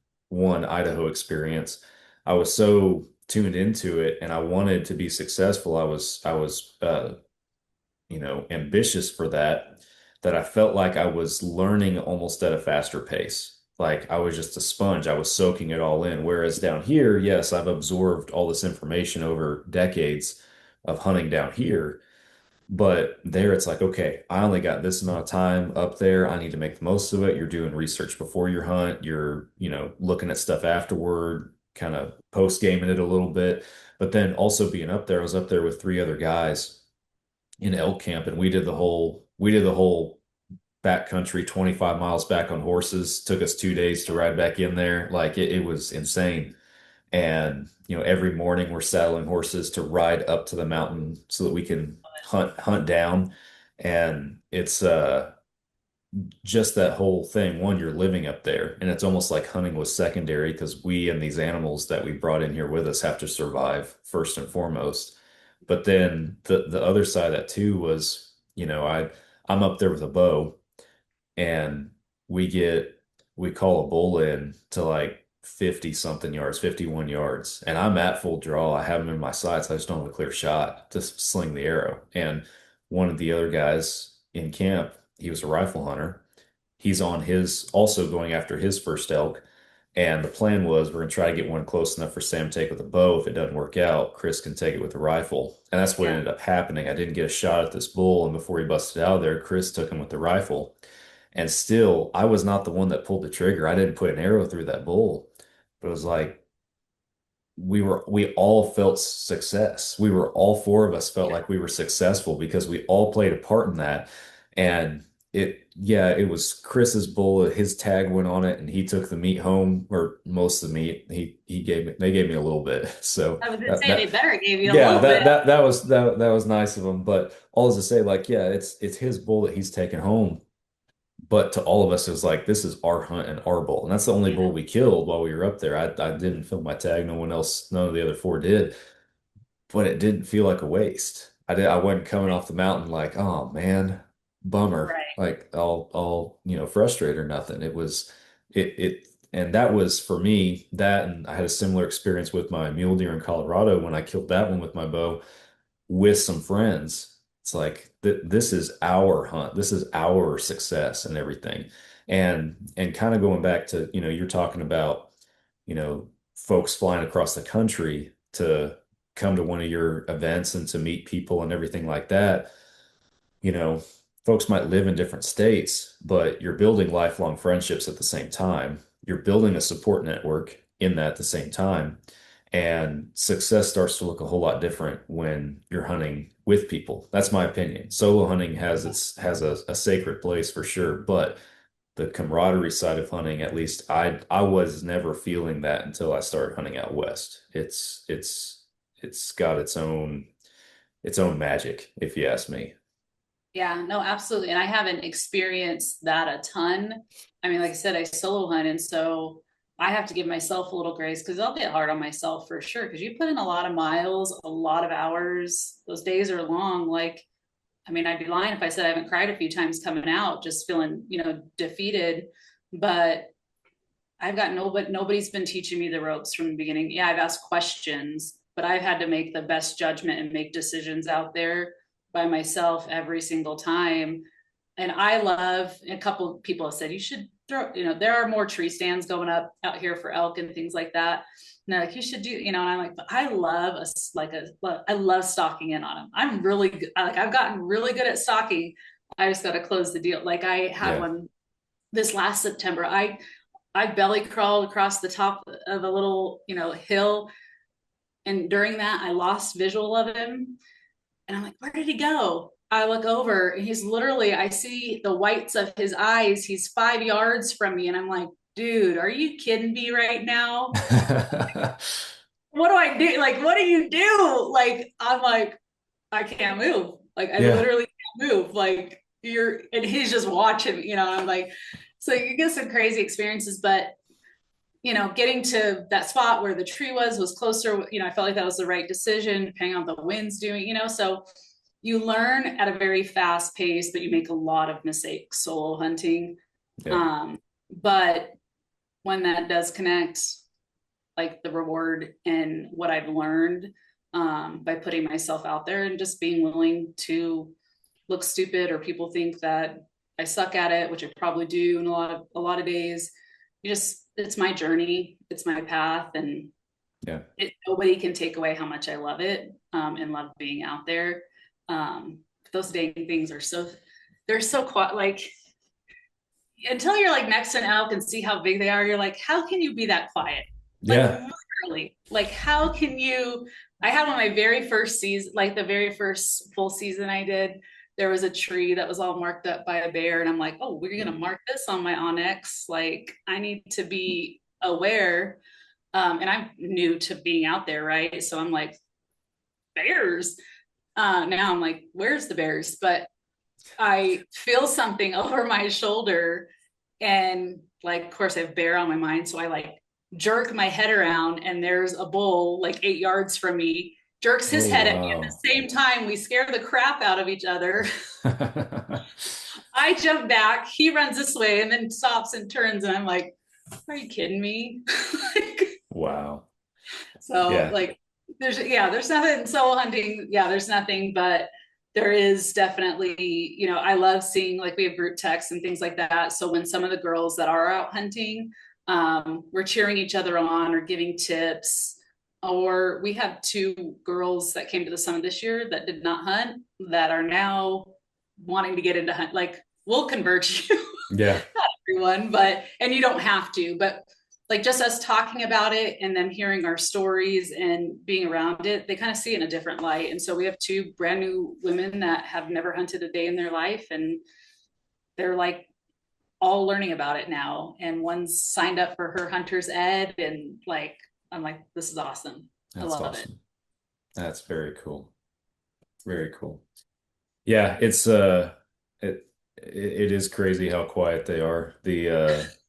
Idaho experience, I was so tuned into it and I wanted to be successful. I was ambitious for that, that I felt like I was learning almost at a faster pace. Like I was just a sponge. I was soaking it all in. Whereas down here, yes, I've absorbed all this information over decades of hunting down here. But there it's like, okay, I only got this amount of time up there. I need to make the most of it. You're doing research before your hunt. You're looking at stuff afterward, kind of post gaming it a little bit. But then also being up there, I was up there with three other guys in elk camp, and we did the whole backcountry 25 miles back on horses. Took us 2 days to ride back in there. Like it was insane. And every morning we're saddling horses to ride up to the mountain so that we can hunt down. And it's just that whole thing. One, you're living up there, and it's almost like hunting was secondary because we and these animals that we brought in here with us have to survive first and foremost. But then the other side of that too was, I'm up there with a bow, and we call a bull in to like 50 something yards, 51 yards, and I'm at full draw. I have him in my sights. I just don't have a clear shot to sling the arrow. And one of the other guys in camp, he was a rifle hunter. He's on his also going after his first elk. And the plan was we're gonna try to get one close enough for Sam to take with a bow. If it doesn't work out, Chris can take it with a rifle. And that's what ended up happening. I didn't get a shot at this bull, and before he busted out of there, Chris took him with the rifle. And still, I was not the one that pulled the trigger. I didn't put an arrow through that bull. But it was like we all felt success. All four of us felt like we were successful because we all played a part in that. And it was Chris's bull. His tag went on it, and he took the meat home, or most of the meat. They gave me a little bit. So I was gonna say they better give you a yeah, little bit. that was nice of him. But all is to say, like, yeah, it's his bull that he's taken home. But to all of us, it was like, this is our hunt and our bull. And that's the only bull we killed while we were up there. I didn't fill my tag. No one else, none of the other four did. But it didn't feel like a waste. I wasn't coming off the mountain like, oh man, bummer. Right. Like all frustrated or nothing. And that was for me, that, and I had a similar experience with my mule deer in Colorado when I killed that one with my bow with some friends. It's like this is our hunt. This is our success and everything. And kind of going back to, you're talking about, folks flying across the country to come to one of your events and to meet people and everything like that. You know, Folks might live in different states, but you're building lifelong friendships at the same time. You're building a support network in that at the same time. And success starts to look a whole lot different when you're hunting with people. That's my opinion. Solo hunting has a sacred place for sure, but the camaraderie side of hunting, at least I was never feeling that until I started hunting out west. It's got its own magic, if you ask me. Yeah, no, absolutely. And I haven't experienced that a ton. I mean, like I said, I solo hunt, and so I have to give myself a little grace because I'll get hard on myself for sure. Because you put in a lot of miles, a lot of hours. Those days are long. Like, I mean, I'd be lying if I said I haven't cried a few times coming out, just feeling, defeated. But I've got nobody's been teaching me the ropes from the beginning. Yeah, I've asked questions, but I've had to make the best judgment and make decisions out there by myself every single time. And I love, a couple of people have said, you should throw, there are more tree stands going up out here for elk and things like that. And they're like, you should do, and I'm like, but I love I love stalking in on them. I'm really good. I've gotten really good at stalking. I just got to close the deal. Like I had one this last September. I belly crawled across the top of a little, hill. And during that, I lost visual of him. And I'm like, where did he go? I look over and he's literally, I see the whites of his eyes. He's 5 yards from me. And I'm like, dude, are you kidding me right now? What do I do? Like, what do you do? Like, I'm like, I can't move. Like, I literally can't move. Like, and he's just watching, I'm like, so you get some crazy experiences, but getting to that spot where the tree was closer, I felt like that was the right decision, depending on the winds doing, so you learn at a very fast pace, but you make a lot of mistakes solo hunting. Yeah. But when that does connect, like the reward and what I've learned by putting myself out there and just being willing to look stupid, or people think that I suck at it, which I probably do in a lot of days. It's my journey, it's my path, and nobody can take away how much I love it and love being out there. Those dang things they're so quiet. Like, until you're like next to an elk and see how big they are, you're like, how can you be that quiet? Like, literally, like, how can you? I had one of my very first season, like the very first full season I did. There was a tree that was all marked up by a bear, and I'm like, oh, we're gonna mark this on my Onyx. Like, I need to be aware. And I'm new to being out there, right? So I'm like, bears. Now I'm like, where's the bears? But I feel something over my shoulder, and like, of course, I have bear on my mind, so I like jerk my head around, and there's a bull like 8 yards from me, jerks his head at me at the same time. We scare the crap out of each other. I jump back, he runs this way, and then stops and turns, and I'm like, are you kidding me? Wow. So like, there's nothing solo hunting. Yeah, there's nothing, but there is definitely, I love seeing, like, we have group texts and things like that. So when some of the girls that are out hunting, we're cheering each other on or giving tips. Or we have 2 girls that came to the summit this year that did not hunt, that are now wanting to get into hunt. Like, we'll convert you. Yeah. Not everyone, and you don't have to, but like, just us talking about it and them hearing our stories and being around it, they kind of see it in a different light. And so we have 2 brand new women that have never hunted a day in their life, and they're like all learning about it now. And one's signed up for her hunter's ed, and like, I'm like, this is awesome. I love it. That's very cool. Very cool. Yeah, it is crazy how quiet they are.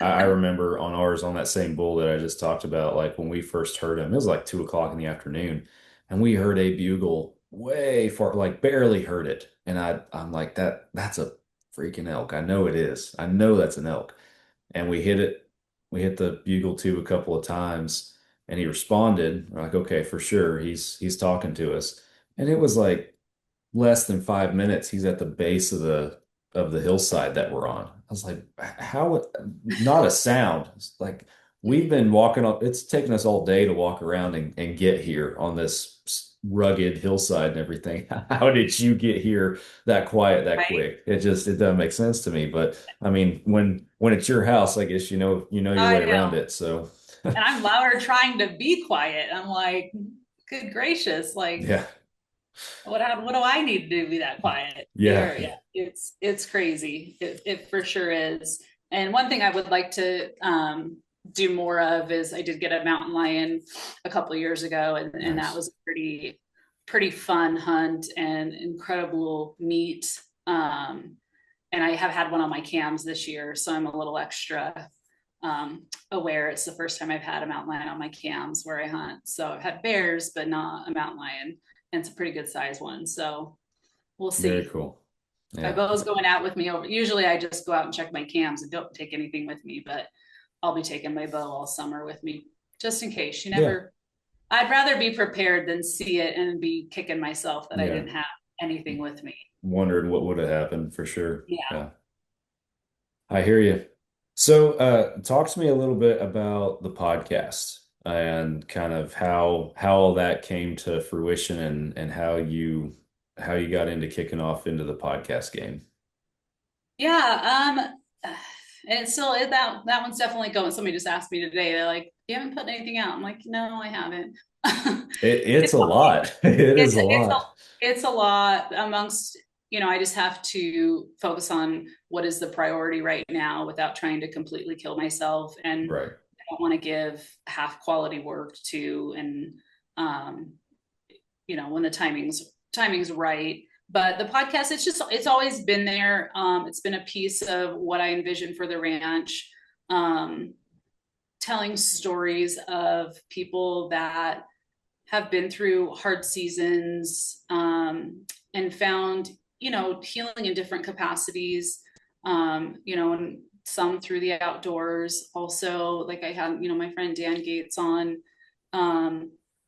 I remember on ours, on that same bull that I just talked about, like when we first heard him, it was like 2 o'clock in the afternoon, and we heard a bugle way far, like barely heard it. And I'm like, that's a freaking elk. I know it is. I know that's an elk. And we hit it. We hit the bugle tube a couple of times, and he responded. We're like, okay, for sure, he's talking to us. And it was like less than 5 minutes. He's at the base of the hillside that we're on. I was like, how? Not a sound. It's like, we've been walking up. It's taken us all day to walk around and get here on this rugged hillside and everything. How did you get here that quiet, that quick? It doesn't make sense to me. But I mean, when it's your house, I guess you know your way around it. So. And I'm louder trying to be quiet. I'm like, good gracious, like, yeah. What do I need to do to be that quiet? Yeah. It's crazy. It for sure is. And one thing I would like to do more of is, I did get a mountain lion a couple of years ago, and that was a pretty fun hunt and incredible meet. And I have had one on my cams this year, so I'm a little extra aware. It's the first time I've had a mountain lion on my cams where I hunt. So I've had bears, but not a mountain lion. And it's a pretty good size one. So we'll see. Very cool. Yeah. My bow's going out with me. Usually I just go out and check my cams and don't take anything with me, but I'll be taking my bow all summer with me, just in case. I'd rather be prepared than see it and be kicking myself that I didn't have anything with me. Wondering what would have happened, for sure. Yeah. I hear you. So talk to me a little bit about the podcast and kind of how all that came to fruition, and how you got into kicking off into the podcast game. Yeah. And it's still, that one's definitely going. Somebody just asked me today, they're like, you haven't put anything out? I'm like, no, I haven't. It's a lot. It is a lot. It's a lot amongst, I just have to focus on what is the priority right now without trying to completely kill myself. And right. I don't want to give half quality work to, and when the timing's right. But the podcast, it's always been there. It's been a piece of what I envisioned for the ranch, telling stories of people that have been through hard seasons, and found, healing in different capacities, and some through the outdoors. Also, like I had, my friend Dan Gates on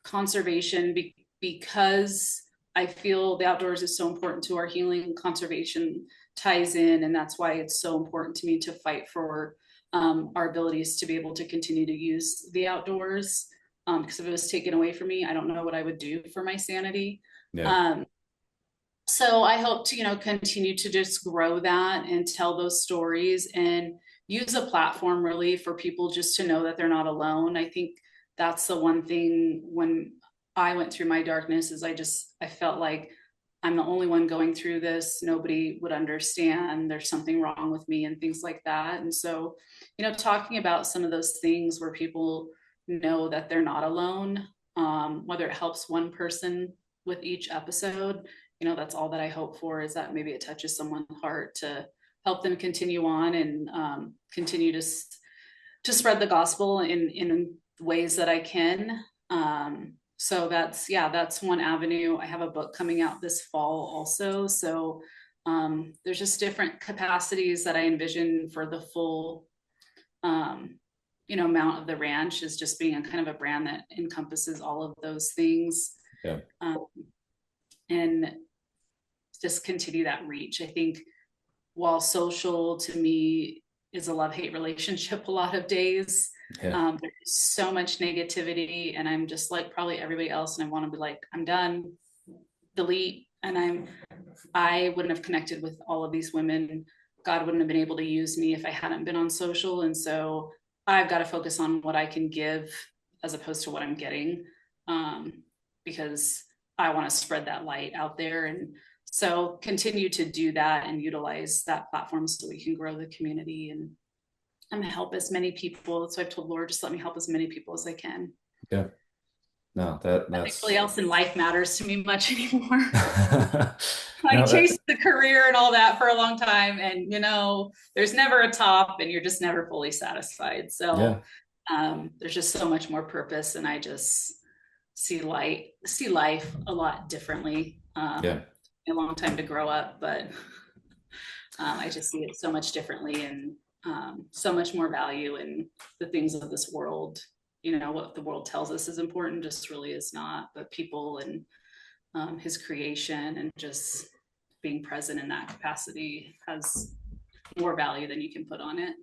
conservation because I feel the outdoors is so important to our healing. Conservation ties in, and that's why it's so important to me to fight for our abilities to be able to continue to use the outdoors. Because if it was taken away from me, I don't know what I would do for my sanity. Yeah. So I hope to, continue to just grow that and tell those stories and use a platform really for people just to know that they're not alone. I think that's the one thing when I went through my darkness is I felt like I'm the only one going through this. Nobody would understand. There's something wrong with me and things like that. And so, talking about some of those things where people know that they're not alone, whether it helps one person with each episode, that's all that I hope for, is that maybe it touches someone's heart to help them continue on and continue to spread the gospel in ways that I can. So that's one avenue. I have a book coming out this fall also. So there's just different capacities that I envision for the full, amount of the ranch, is just being a kind of a brand that encompasses all of those things. Yeah. And just continue that reach. I think while social to me is a love-hate relationship a lot of days, there's so much negativity, and I'm just like probably everybody else, and I want to be like, I'm done, delete. And I wouldn't have connected with all of these women. God wouldn't have been able to use me if I hadn't been on social. And so I've got to focus on what I can give as opposed to what I'm getting, because I want to spread that light out there. And so continue to do that and utilize that platform so we can grow the community and help as many people. So I've told Lord, just let me help as many people as I can. Yeah. No, that's nothing else in life matters to me much anymore. I chased the career and all that for a long time, and there's never a top, and you're just never fully satisfied. So there's just so much more purpose, and I just see life a lot differently. A long time to grow up, but I just see it so much differently, and so much more value in the things of this world. What the world tells us is important just really is not, but people and his creation and just being present in that capacity has more value than you can put on it.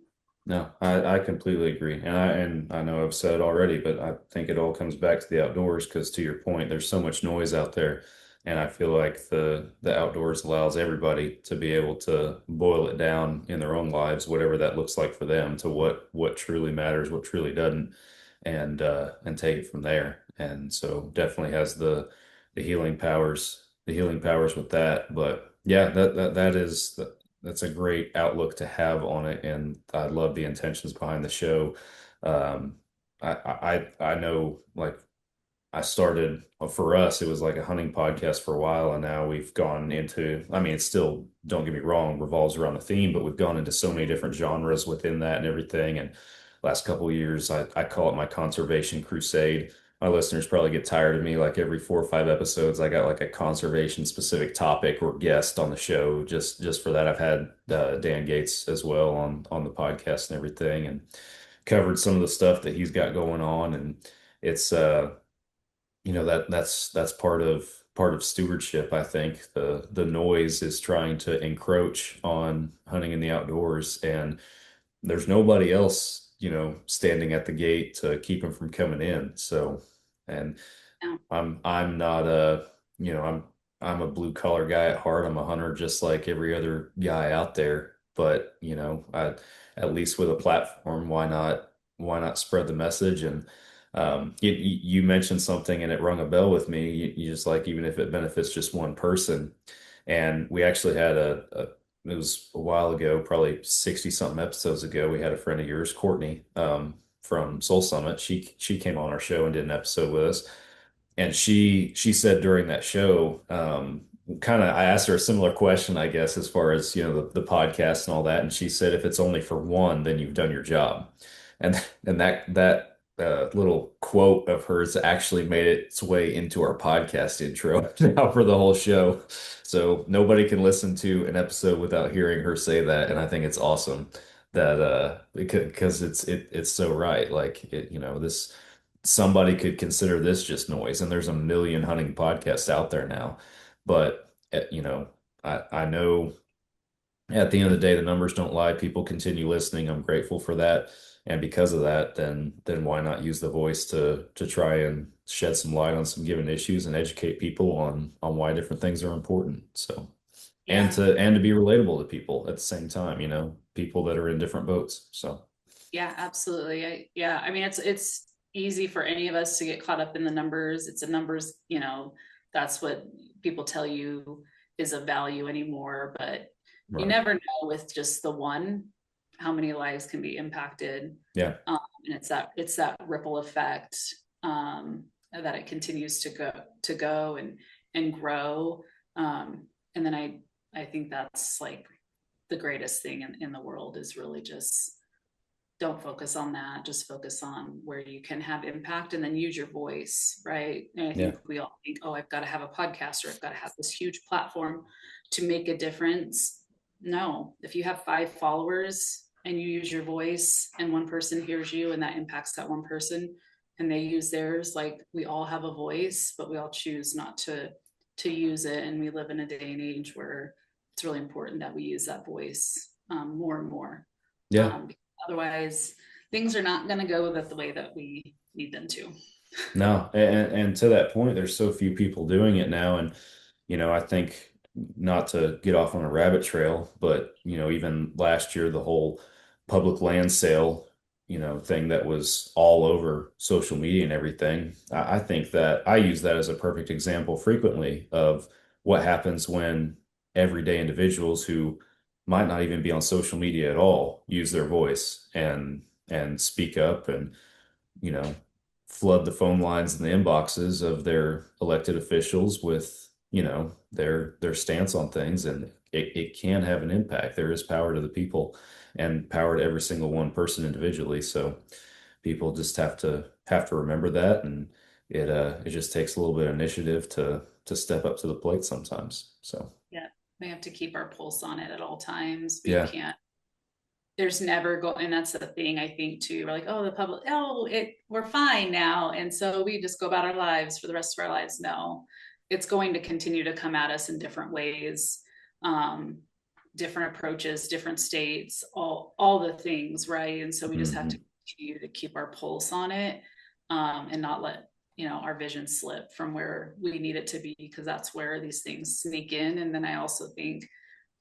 No, I completely agree. And I know I've said it already, but I think it all comes back to the outdoors, because to your point, there's so much noise out there. And I feel like the outdoors allows everybody to be able to boil it down in their own lives, whatever that looks like for them, to what truly matters, what truly doesn't, and take it from there. And so definitely has the healing powers with that. But yeah, that's a great outlook to have on it, and I love the intentions behind the show. I know, like, I started, for us, it was like a hunting podcast for a while, and now we've gone into, I mean, it's still, don't get me wrong, revolves around the theme, but we've gone into so many different genres within that and everything. And last couple of years, I call it my conservation crusade. My listeners probably get tired of me, like every 4 or 5 episodes, I got like a conservation specific topic or guest on the show. Just for that, I've had Dan Gates as well on the podcast and everything, and covered some of the stuff that he's got going on. And it's that's part of stewardship. I think the noise is trying to encroach on hunting in the outdoors, and there's nobody else, standing at the gate to keep them from coming in. So, and I'm not I'm a blue collar guy at heart. I'm a hunter just like every other guy out there. But, at least with a platform, why not spread the message? And you mentioned something and it rung a bell with me. You just like, even if it benefits just one person. And we actually had it was a while ago, probably 60 something episodes ago. We had a friend of yours, Courtney, from Soul Summit. She came on our show and did an episode with us. And she said during that show, I asked her a similar question, I guess, as far as, the podcast and all that. And she said, if it's only for one, then you've done your job. And that little quote of hers actually made its way into our podcast intro now for the whole show. So nobody can listen to an episode without hearing her say that. And I think it's awesome that because it's so right. Like it, this somebody could consider this just noise, and there's a million hunting podcasts out there now. But I know at the end of the day, the numbers don't lie. People continue listening. I'm grateful for that. And because of that, then why not use the voice to try and shed some light on some given issues and educate people on why different things are important. So Yeah. and to be relatable to people at the same time, people that are in different boats. So Yeah, absolutely. I mean, it's easy for any of us to get caught up in the numbers. It's a numbers, that's what people tell you is of value anymore, but you right. never know with just the one how many lives can be impacted. Yeah. And it's that ripple effect that it continues to go and grow. And then I think that's like the greatest thing in the world is really just don't focus on that. Just focus on where you can have impact and then use your voice, right? And I think we all think, oh, I've got to have a podcast or I've got to have this huge platform to make a difference. No, if you have 5 followers and you use your voice and one person hears you and that impacts that one person and they use theirs, like we all have a voice, but we all choose not to use it. And we live in a day and age where it's really important that we use that voice more and more. Yeah. Otherwise, things are not going to go the way that we need them to. No, and to that point, there's so few people doing it now. And, I think not to get off on a rabbit trail, but, even last year, the whole public land sale, thing that was all over social media and everything. I think that I use that as a perfect example frequently of what happens when everyday individuals who might not even be on social media at all use their voice and speak up and you know flood the phone lines and the inboxes of their elected officials with their stance on things, and it can have an impact. There is power to the people and power to every single one person individually, so people just have to remember that, and it just takes a little bit of initiative to step up to the plate sometimes. So Yeah, we have to keep our pulse on it at all times. We yeah. can't, there's never and that's the thing I think too. We're like, oh, the public, we're fine now. And so we just go about our lives for the rest of our lives. No, it's going to continue to come at us in different ways, different approaches, different states, all the things, right? And so we just have to continue to keep our pulse on it, and not let our vision slip from where we need it to be, because that's where these things sneak in. And then I also think,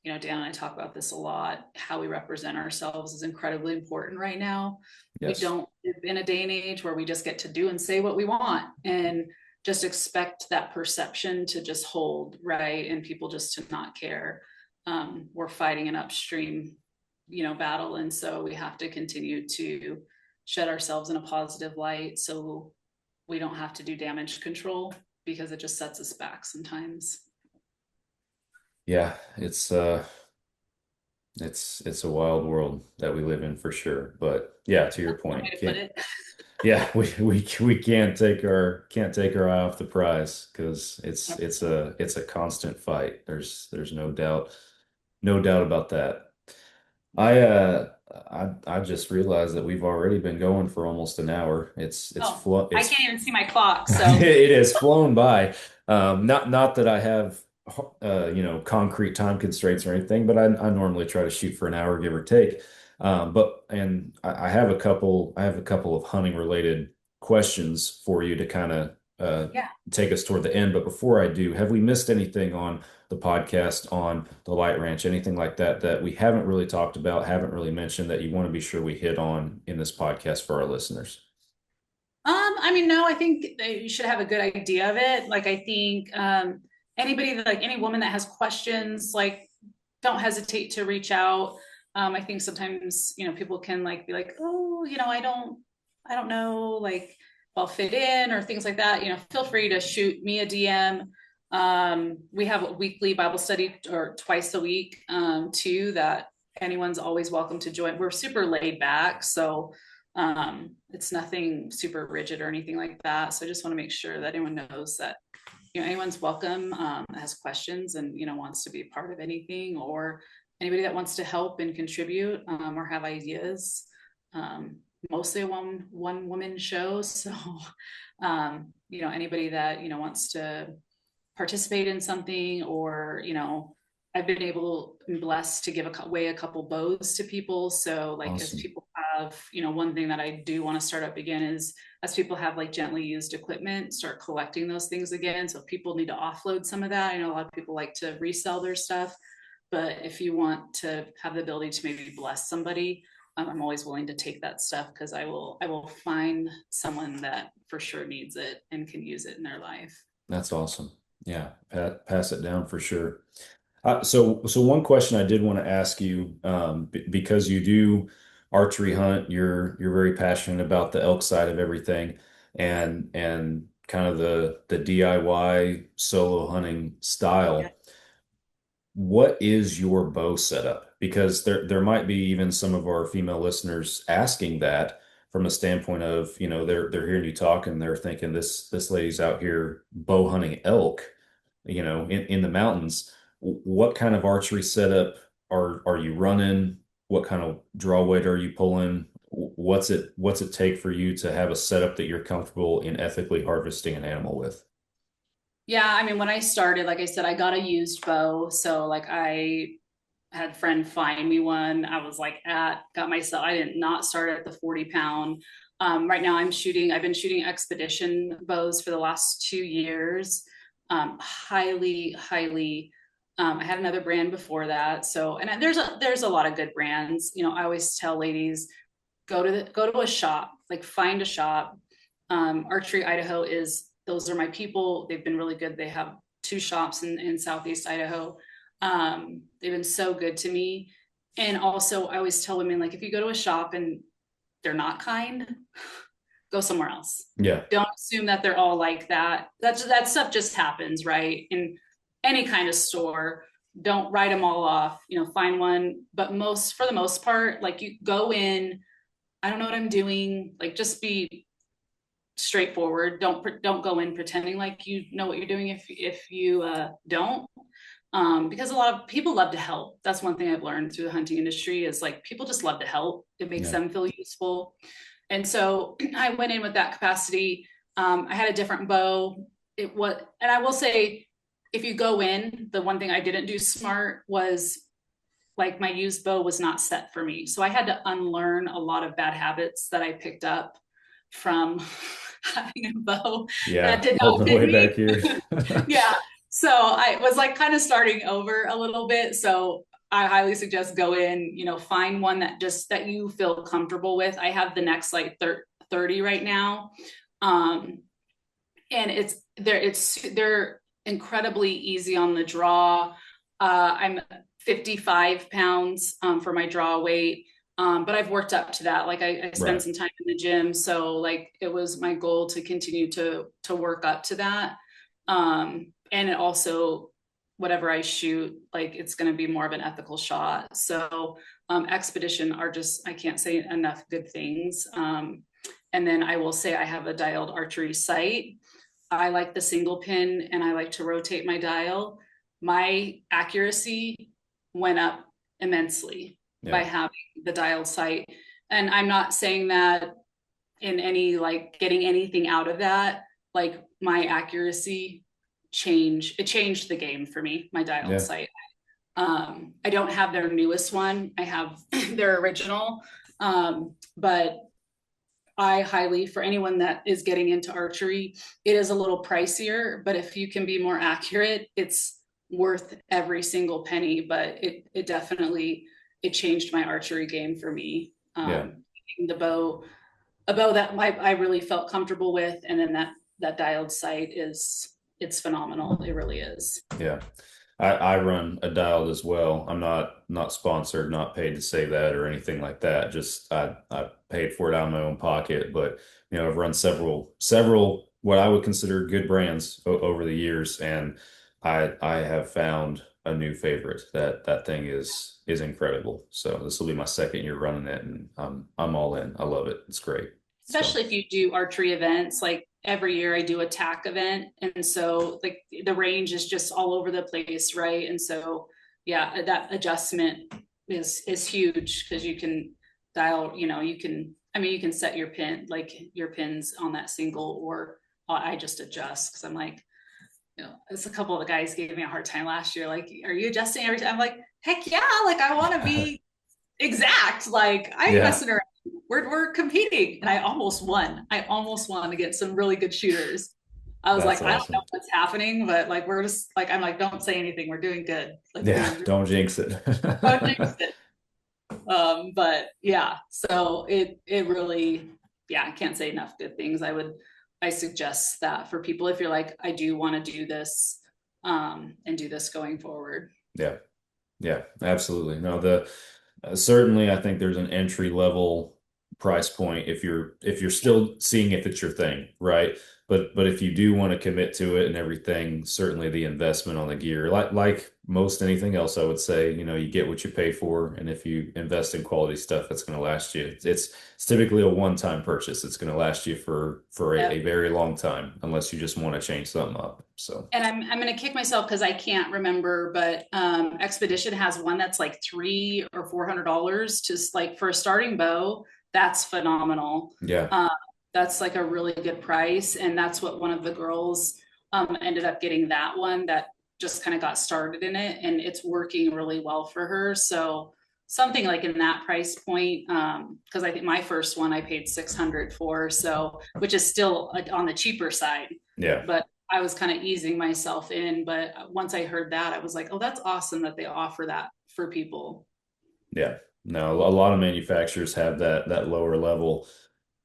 Dan and I talk about this a lot, how we represent ourselves is incredibly important right now. Yes. We don't live in a day and age where we just get to do and say what we want and just expect that perception to just hold, right? And people just to not care. We're fighting an upstream, battle. And so we have to continue to shed ourselves in a positive light so we don't have to do damage control, because it just sets us back sometimes. Yeah, it's a wild world that we live in for sure. But yeah, to your point, yeah, we can't take our eye off the prize, because it's a constant fight. There's no doubt about that. I just realized that we've already been going for almost an hour. I can't even see my clock, so it has flown by. Not that I have concrete time constraints or anything, but I normally try to shoot for an hour, give or take. And I have a couple of hunting related questions for you to kind of take us toward the end. But before I do, have we missed anything on the podcast, on the Light Ranch, anything like that we haven't really talked about, haven't really mentioned, that you want to be sure we hit on in this podcast for our listeners? No, I think you should have a good idea of it. Like, I think anybody, like any woman that has questions, like, don't hesitate to reach out. I think sometimes, people can be like, oh, I don't know, like, if I'll fit in or things like that. Feel free to shoot me a DM. We have a weekly Bible study, or twice a week, too, that anyone's always welcome to join. We're super laid back. So It's nothing super rigid or anything like that. So I just want to make sure that anyone knows that, anyone's welcome, has questions and, wants to be a part of anything, or anybody that wants to help and contribute, or have ideas. Mostly a one woman show. So, anybody that, wants to participate in something, or, I've been able and blessed to give away a couple bows to people. So like, Awesome. as people have, one thing that I do want to start up again is, as people have like gently used equipment, start collecting those things again. So if people need to offload some of that, I know a lot of people like to resell their stuff, but if you want to have the ability to maybe bless somebody, I'm always willing to take that stuff, because I will find someone that for sure needs it and can use it in their life. That's awesome. Yeah, pass it down for sure. So one question I did want to ask you, because you do archery hunt, you're very passionate about the elk side of everything, and kind of the DIY solo hunting style. Yeah. What is your bow setup? Because there might be even some of our female listeners asking that from a standpoint of, they're hearing you talk and they're thinking this lady's out here bow hunting elk, in the mountains. What kind of archery setup are you running? What kind of draw weight are you pulling? What's it take for you to have a setup that you're comfortable in ethically harvesting an animal with? Yeah, I mean, when I started, like I said, I got a used bow. So like, I had a friend find me one. I was like, I did not start at the 40-pound. Right now I've been shooting expedition bows for the last 2 years. Highly, I had another brand before that. So, and there's a lot of good brands. I always tell ladies, go to a shop, like find a shop. Archery Idaho those are my people. They've been really good. They have 2 shops in Southeast Idaho. They've been so good to me. And also I always tell women, like, if you go to a shop and they're not kind, go somewhere else. Yeah. Don't assume that they're all like that. That stuff just happens, right? In any kind of store. Don't write them all off, find one. But for the most part, like, you go in, I don't know what I'm doing. Like, just be straightforward. Don't go in pretending like you know what you're doing if you don't. Because a lot of people love to help. That's one thing I've learned through the hunting industry, is like, people just love to help. It makes them feel useful. And so I went in with that capacity. I had a different bow. And I will say, if you go in, the one thing I didn't do smart was, like, my used bow was not set for me. So I had to unlearn a lot of bad habits that I picked up from having a bow that did not fit me. Back here. Yeah. So I was like kind of starting over a little bit. So I highly suggest go in, find one that you feel comfortable with. I have the next like 30 right now. And they're incredibly easy on the draw. I'm 55 pounds for my draw weight. But I've worked up to that. Like, I spent some time in the gym. So like, it was my goal to continue to work up to that. And it also, whatever I shoot, like, it's going to be more of an ethical shot. So expedition are just, I can't say enough good things. And then I will say I have a dialed archery sight. I like the single pin, and I like to rotate my dial. My accuracy went up immensely by having the dialed sight. And I'm not saying that in any, like, getting anything out of that. Like, my accuracy changed the game for me, my dialed sight. I don't have their newest one. I have their original. But I highly, for anyone that is getting into archery, it is a little pricier, but if you can be more accurate, it's worth every single penny. But it definitely, it changed my archery game for me. The bow, a bow that I really felt comfortable with. And then that dialed sight it's phenomenal. It really is. Yeah. I run a dialed as well. I'm not sponsored, not paid to say that or anything like that. Just I paid for it out of my own pocket. But I've run several what I would consider good brands over the years, and I have found a new favorite. That thing is incredible. So this will be my second year running it, and I'm all in. I love it. It's great. Especially if you do archery events, like every year I do a tack event. And so like the range is just all over the place, right? And so yeah, that adjustment is huge because you can dial, you can set your pin, like your pins on that single, or I just adjust because I'm like, it's a couple of the guys gave me a hard time last year. Like, are you adjusting every time? I'm like, heck yeah, like I want to be exact. Like I'm messing around. We're competing, and I almost won. To get some really good shooters. I was like, awesome. I don't know what's happening, but like we're just like, I'm like, don't say anything. We're doing good. Like, don't jinx it. Don't jinx it. But yeah, so it really, I can't say enough good things. I suggest that for people if you're like, I do want to do this, and do this going forward. Yeah, absolutely. No, certainly I think there's an entry level price point if you're still seeing if it's your thing, right? But if you do want to commit to it and everything, certainly the investment on the gear, like most anything else, I would say, you get what you pay for, and if you invest in quality stuff, that's going to last you. It's typically a one-time purchase. It's going to last you for a very long time, unless you just want to change something up. So, and I'm going to kick myself because I can't remember, but Expedition has one that's like $300 or $400, just like for a starting bow. That's phenomenal. Yeah. That's like a really good price. And that's what one of the girls ended up getting, that one that just kind of got started in it, and it's working really well for her. So something like in that price point, because I think my first one I paid $600 for, so which is still on the cheaper side. Yeah. But I was kind of easing myself in. But once I heard that, I was like, oh, that's awesome that they offer that for people. Yeah. No, a lot of manufacturers have that lower level,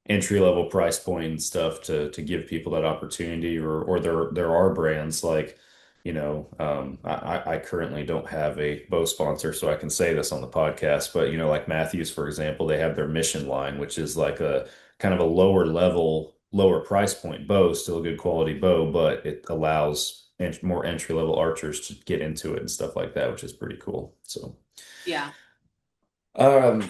entry level price point and stuff to give people that opportunity, or there are brands like, I currently don't have a bow sponsor, so I can say this on the podcast, but like Matthews, for example, they have their Mission line, which is like a kind of a lower price point bow, still a good quality bow, but it allows more entry level archers to get into it and stuff like that, which is pretty cool. So yeah.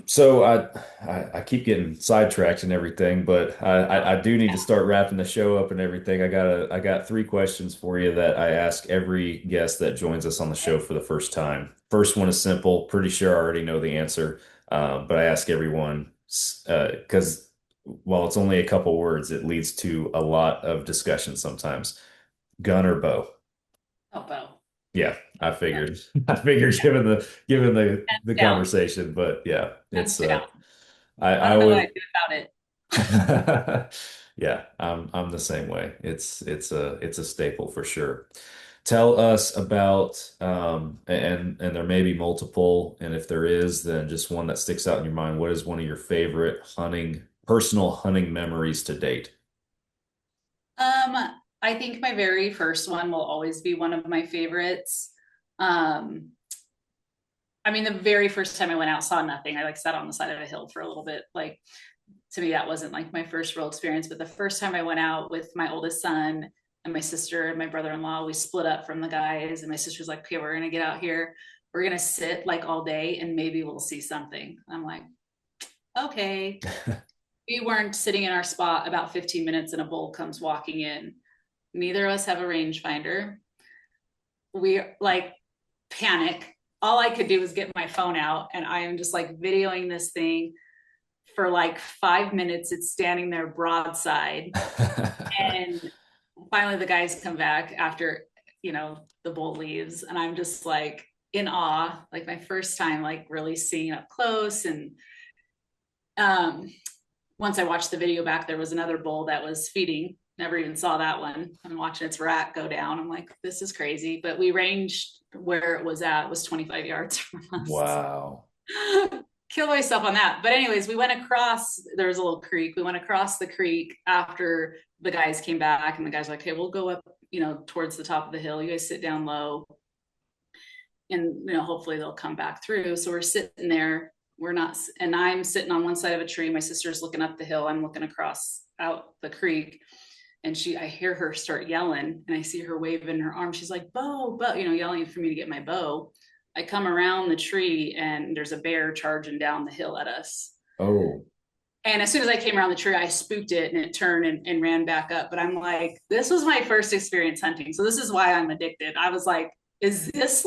So I keep getting sidetracked and everything, but I do need to start wrapping the show up and everything. I got 3 questions for you that I ask every guest that joins us on the show for the first time. First one is simple. Pretty sure I already know the answer. But I ask everyone, because while it's only a couple words, it leads to a lot of discussion sometimes. Gun or bow? Oh, bow. Yeah, I figured given the conversation, but yeah, it's I would would do about it. Yeah, I'm the same way. It's a staple for sure. Tell us about and there may be multiple, and if there is, then just one that sticks out in your mind. What is one of your favorite personal hunting memories to date? I think my very first one will always be one of my favorites. I mean, the very first time I went out, saw nothing. I like sat on the side of a hill for a little bit. Like, to me, that wasn't like my first real experience, but the first time I went out with my oldest son and my sister and my brother-in-law, we split up from the guys, and my sister's like, okay, we're going to get out here. We're going to sit like all day and maybe we'll see something. I'm like, okay. We weren't sitting in our spot about 15 minutes and a bull comes walking in. Neither of us have a rangefinder. We like panic. All I could do was get my phone out, and I am just like videoing this thing for like 5 minutes. It's standing there broadside. And finally the guys come back after, the bull leaves, and I'm just like in awe, like my first time like really seeing up close. And once I watched the video back, there was another bull that was feeding. Never even saw that one. I'm watching its rat go down. I'm like, this is crazy. But we ranged where it was at. It was 25 yards from us. Wow. Kill myself on that. But anyways, we went across, there was a little creek. We went across the creek after the guys came back, and the guys were like, okay, we'll go up, towards the top of the hill. You guys sit down low, and, hopefully they'll come back through. So we're sitting there. And I'm sitting on one side of a tree. My sister's looking up the hill. I'm looking across out the creek. And I hear her start yelling, and I see her waving her arm. She's like, bow, bow, yelling for me to get my bow. I come around the tree and there's a bear charging down the hill at us. Oh. And as soon as I came around the tree, I spooked it and it turned and ran back up. But I'm like, this was my first experience hunting. So this is why I'm addicted. I was like, is this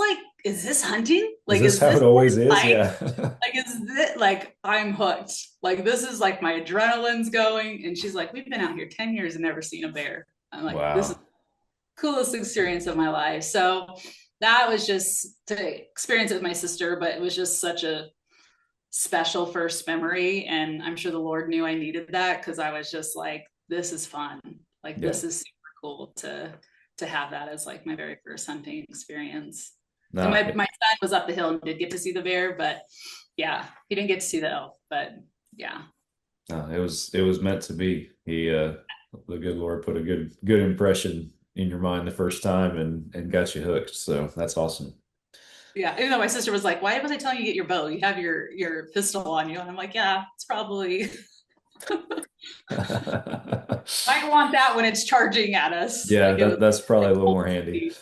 hunting? Like, is this how it always is? Like, yeah. like, is this like, I'm hooked. Like, this is like my adrenaline's going. And she's like, we've been out here 10 years and never seen a bear. I'm like, wow. This is the coolest experience of my life. So that was just to experience it with my sister, but it was just such a special first memory. And I'm sure the Lord knew I needed that, because I was just like, this is fun. Like, this is super cool to have that as like my very first hunting experience. No. So my son was up the hill and did get to see the bear, but yeah, he didn't get to see the elk, but yeah. No, it was meant to be. The good Lord put a good impression in your mind the first time and got you hooked. So that's awesome. Yeah, even though my sister was like, why was I telling you to get your bow? You have your pistol on you. And I'm like, yeah, it's probably I want that when it's charging at us. Yeah, like that's probably a little more handy.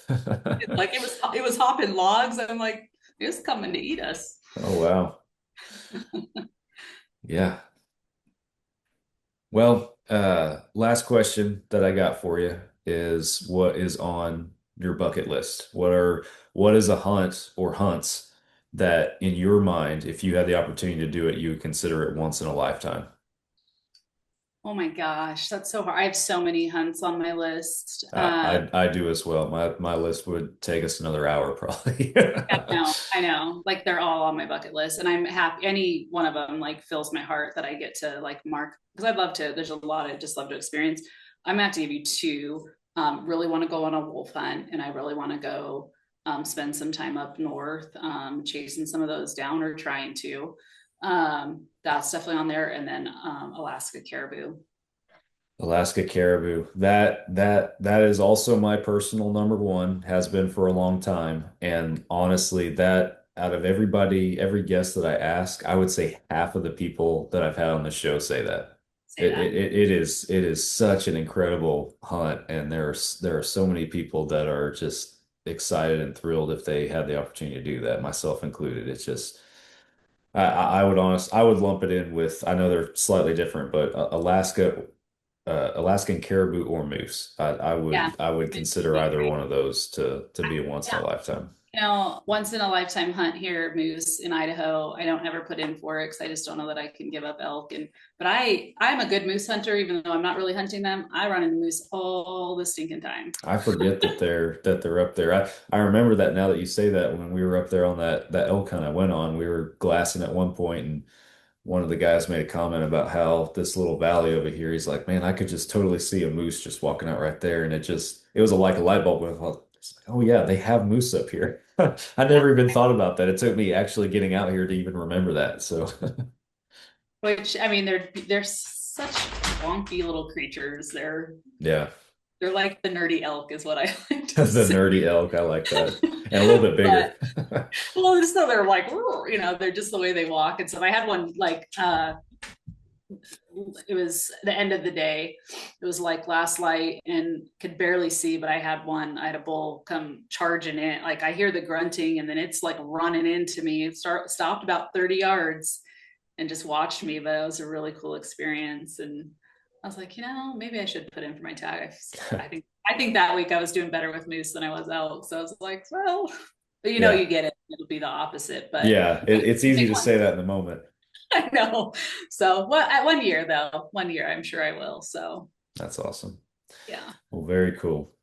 Like it was hopping logs. I'm like, it was coming to eat us. Oh wow. Yeah. Well, last question that I got for you is, what is on your bucket list? What is a hunt or hunts that in your mind, if you had the opportunity to do it, you would consider it once in a lifetime? Oh my gosh, that's so hard. I have so many hunts on my list. I do as well. My list would take us another hour probably. I know. Like, they're all on my bucket list, and I'm happy. Any one of them like fills my heart that I get to like mark, because I'd love to. There's a lot I just love to experience. I'm gonna have to give you two. Really want to go on a wolf hunt, and I really want to go spend some time up north, chasing some of those down, or trying to. That's definitely on there. And then Alaska caribou. Alaska caribou. That is also my personal number one, has been for a long time. And honestly, that out of every guest that I ask, I would say half of the people that I've had on the show say that. It is such an incredible hunt, and there are so many people that are just excited and thrilled if they had the opportunity to do that, myself included. It's just I would lump it in with, I know they're slightly different, but Alaskan caribou or moose. I would consider either one of those to be a once in a lifetime. Once in a lifetime hunt here, moose in Idaho. I don't ever put in for it because I just don't know that I can give up elk. But I'm a good moose hunter, even though I'm not really hunting them. I run into moose all the stinking time. I forget that they're up there. I remember that now that you say that, when we were up there on that elk hunt I went on, we were glassing at one point, and one of the guys made a comment about how this little valley over here, he's like, man, I could just totally see a moose just walking out right there. And it was like a light bulb went off. Oh yeah, they have moose up here. I never even thought about that. It took me actually getting out here to even remember that. So, which, I mean, they're such wonky little creatures. They're like the nerdy elk, is what I like to the say. Nerdy elk. I like that, and a little bit bigger. Well, so they're like, they're just the way they walk. And so I had one like, it was the end of the day. It was like last light and could barely see, but I had a bull come charging in. Like, I hear the grunting, and then it's like running into me. It stopped about 30 yards and just watched me. But it was a really cool experience. And I was like, maybe I should put in for my tag. I think that week I was doing better with moose than I was elk. So I was like, well, but you get it. It'll be the opposite. But yeah, it's easy to say that in the moment. I know. So at 1 year though, I'm sure I will. So that's awesome. Yeah. Well, very cool.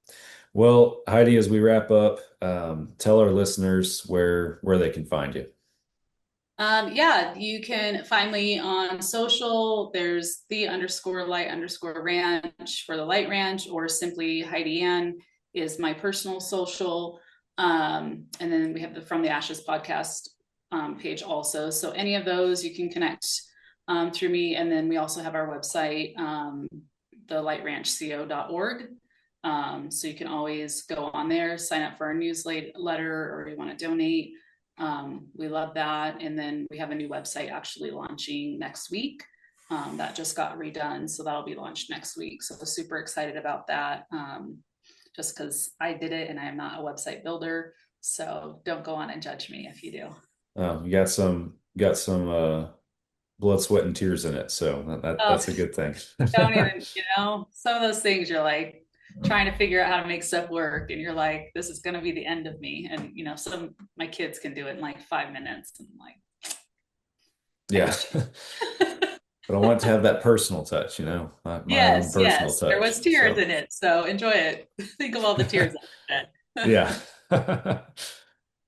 Well, Heidi, as we wrap up, tell our listeners where they can find you. You can find me on social. There's the_light_ranch for the Light Ranch, or simply Heidi Ann is my personal social. And then we have the From the Ashes podcast page also. So any of those you can connect through me. And then we also have our website, thelightranchco.org. So you can always go on there, sign up for our newsletter, or you want to donate. We love that. And then we have a new website actually launching next week. that just got redone. So that'll be launched next week. So super excited about that. Just because I did it and I am not a website builder. So don't go on and judge me if you do. You got some blood, sweat, and tears in it. So that's a good thing. Don't even, some of those things you're like trying to figure out how to make stuff work. And you're like, this is going to be the end of me. And, my kids can do it in like 5 minutes. And I'm like, yeah. But I want to have that personal touch, my own personal touch. There was tears in it. So enjoy it. Think of all the tears. Yeah.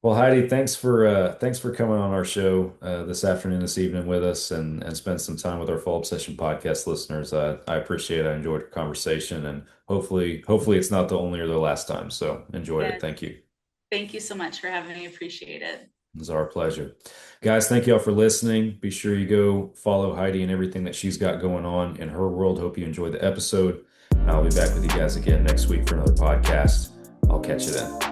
Well, Heidi, thanks for coming on our show this afternoon, this evening with us, and spend some time with our Fall Obsession podcast listeners. I appreciate it. I enjoyed our conversation, and hopefully it's not the only or the last time. So enjoyed it. Thank you. Thank you so much for having me. Appreciate it. It was our pleasure. Guys, thank you all for listening. Be sure you go follow Heidi and everything that she's got going on in her world. Hope you enjoyed the episode. I'll be back with you guys again next week for another podcast. I'll catch you then.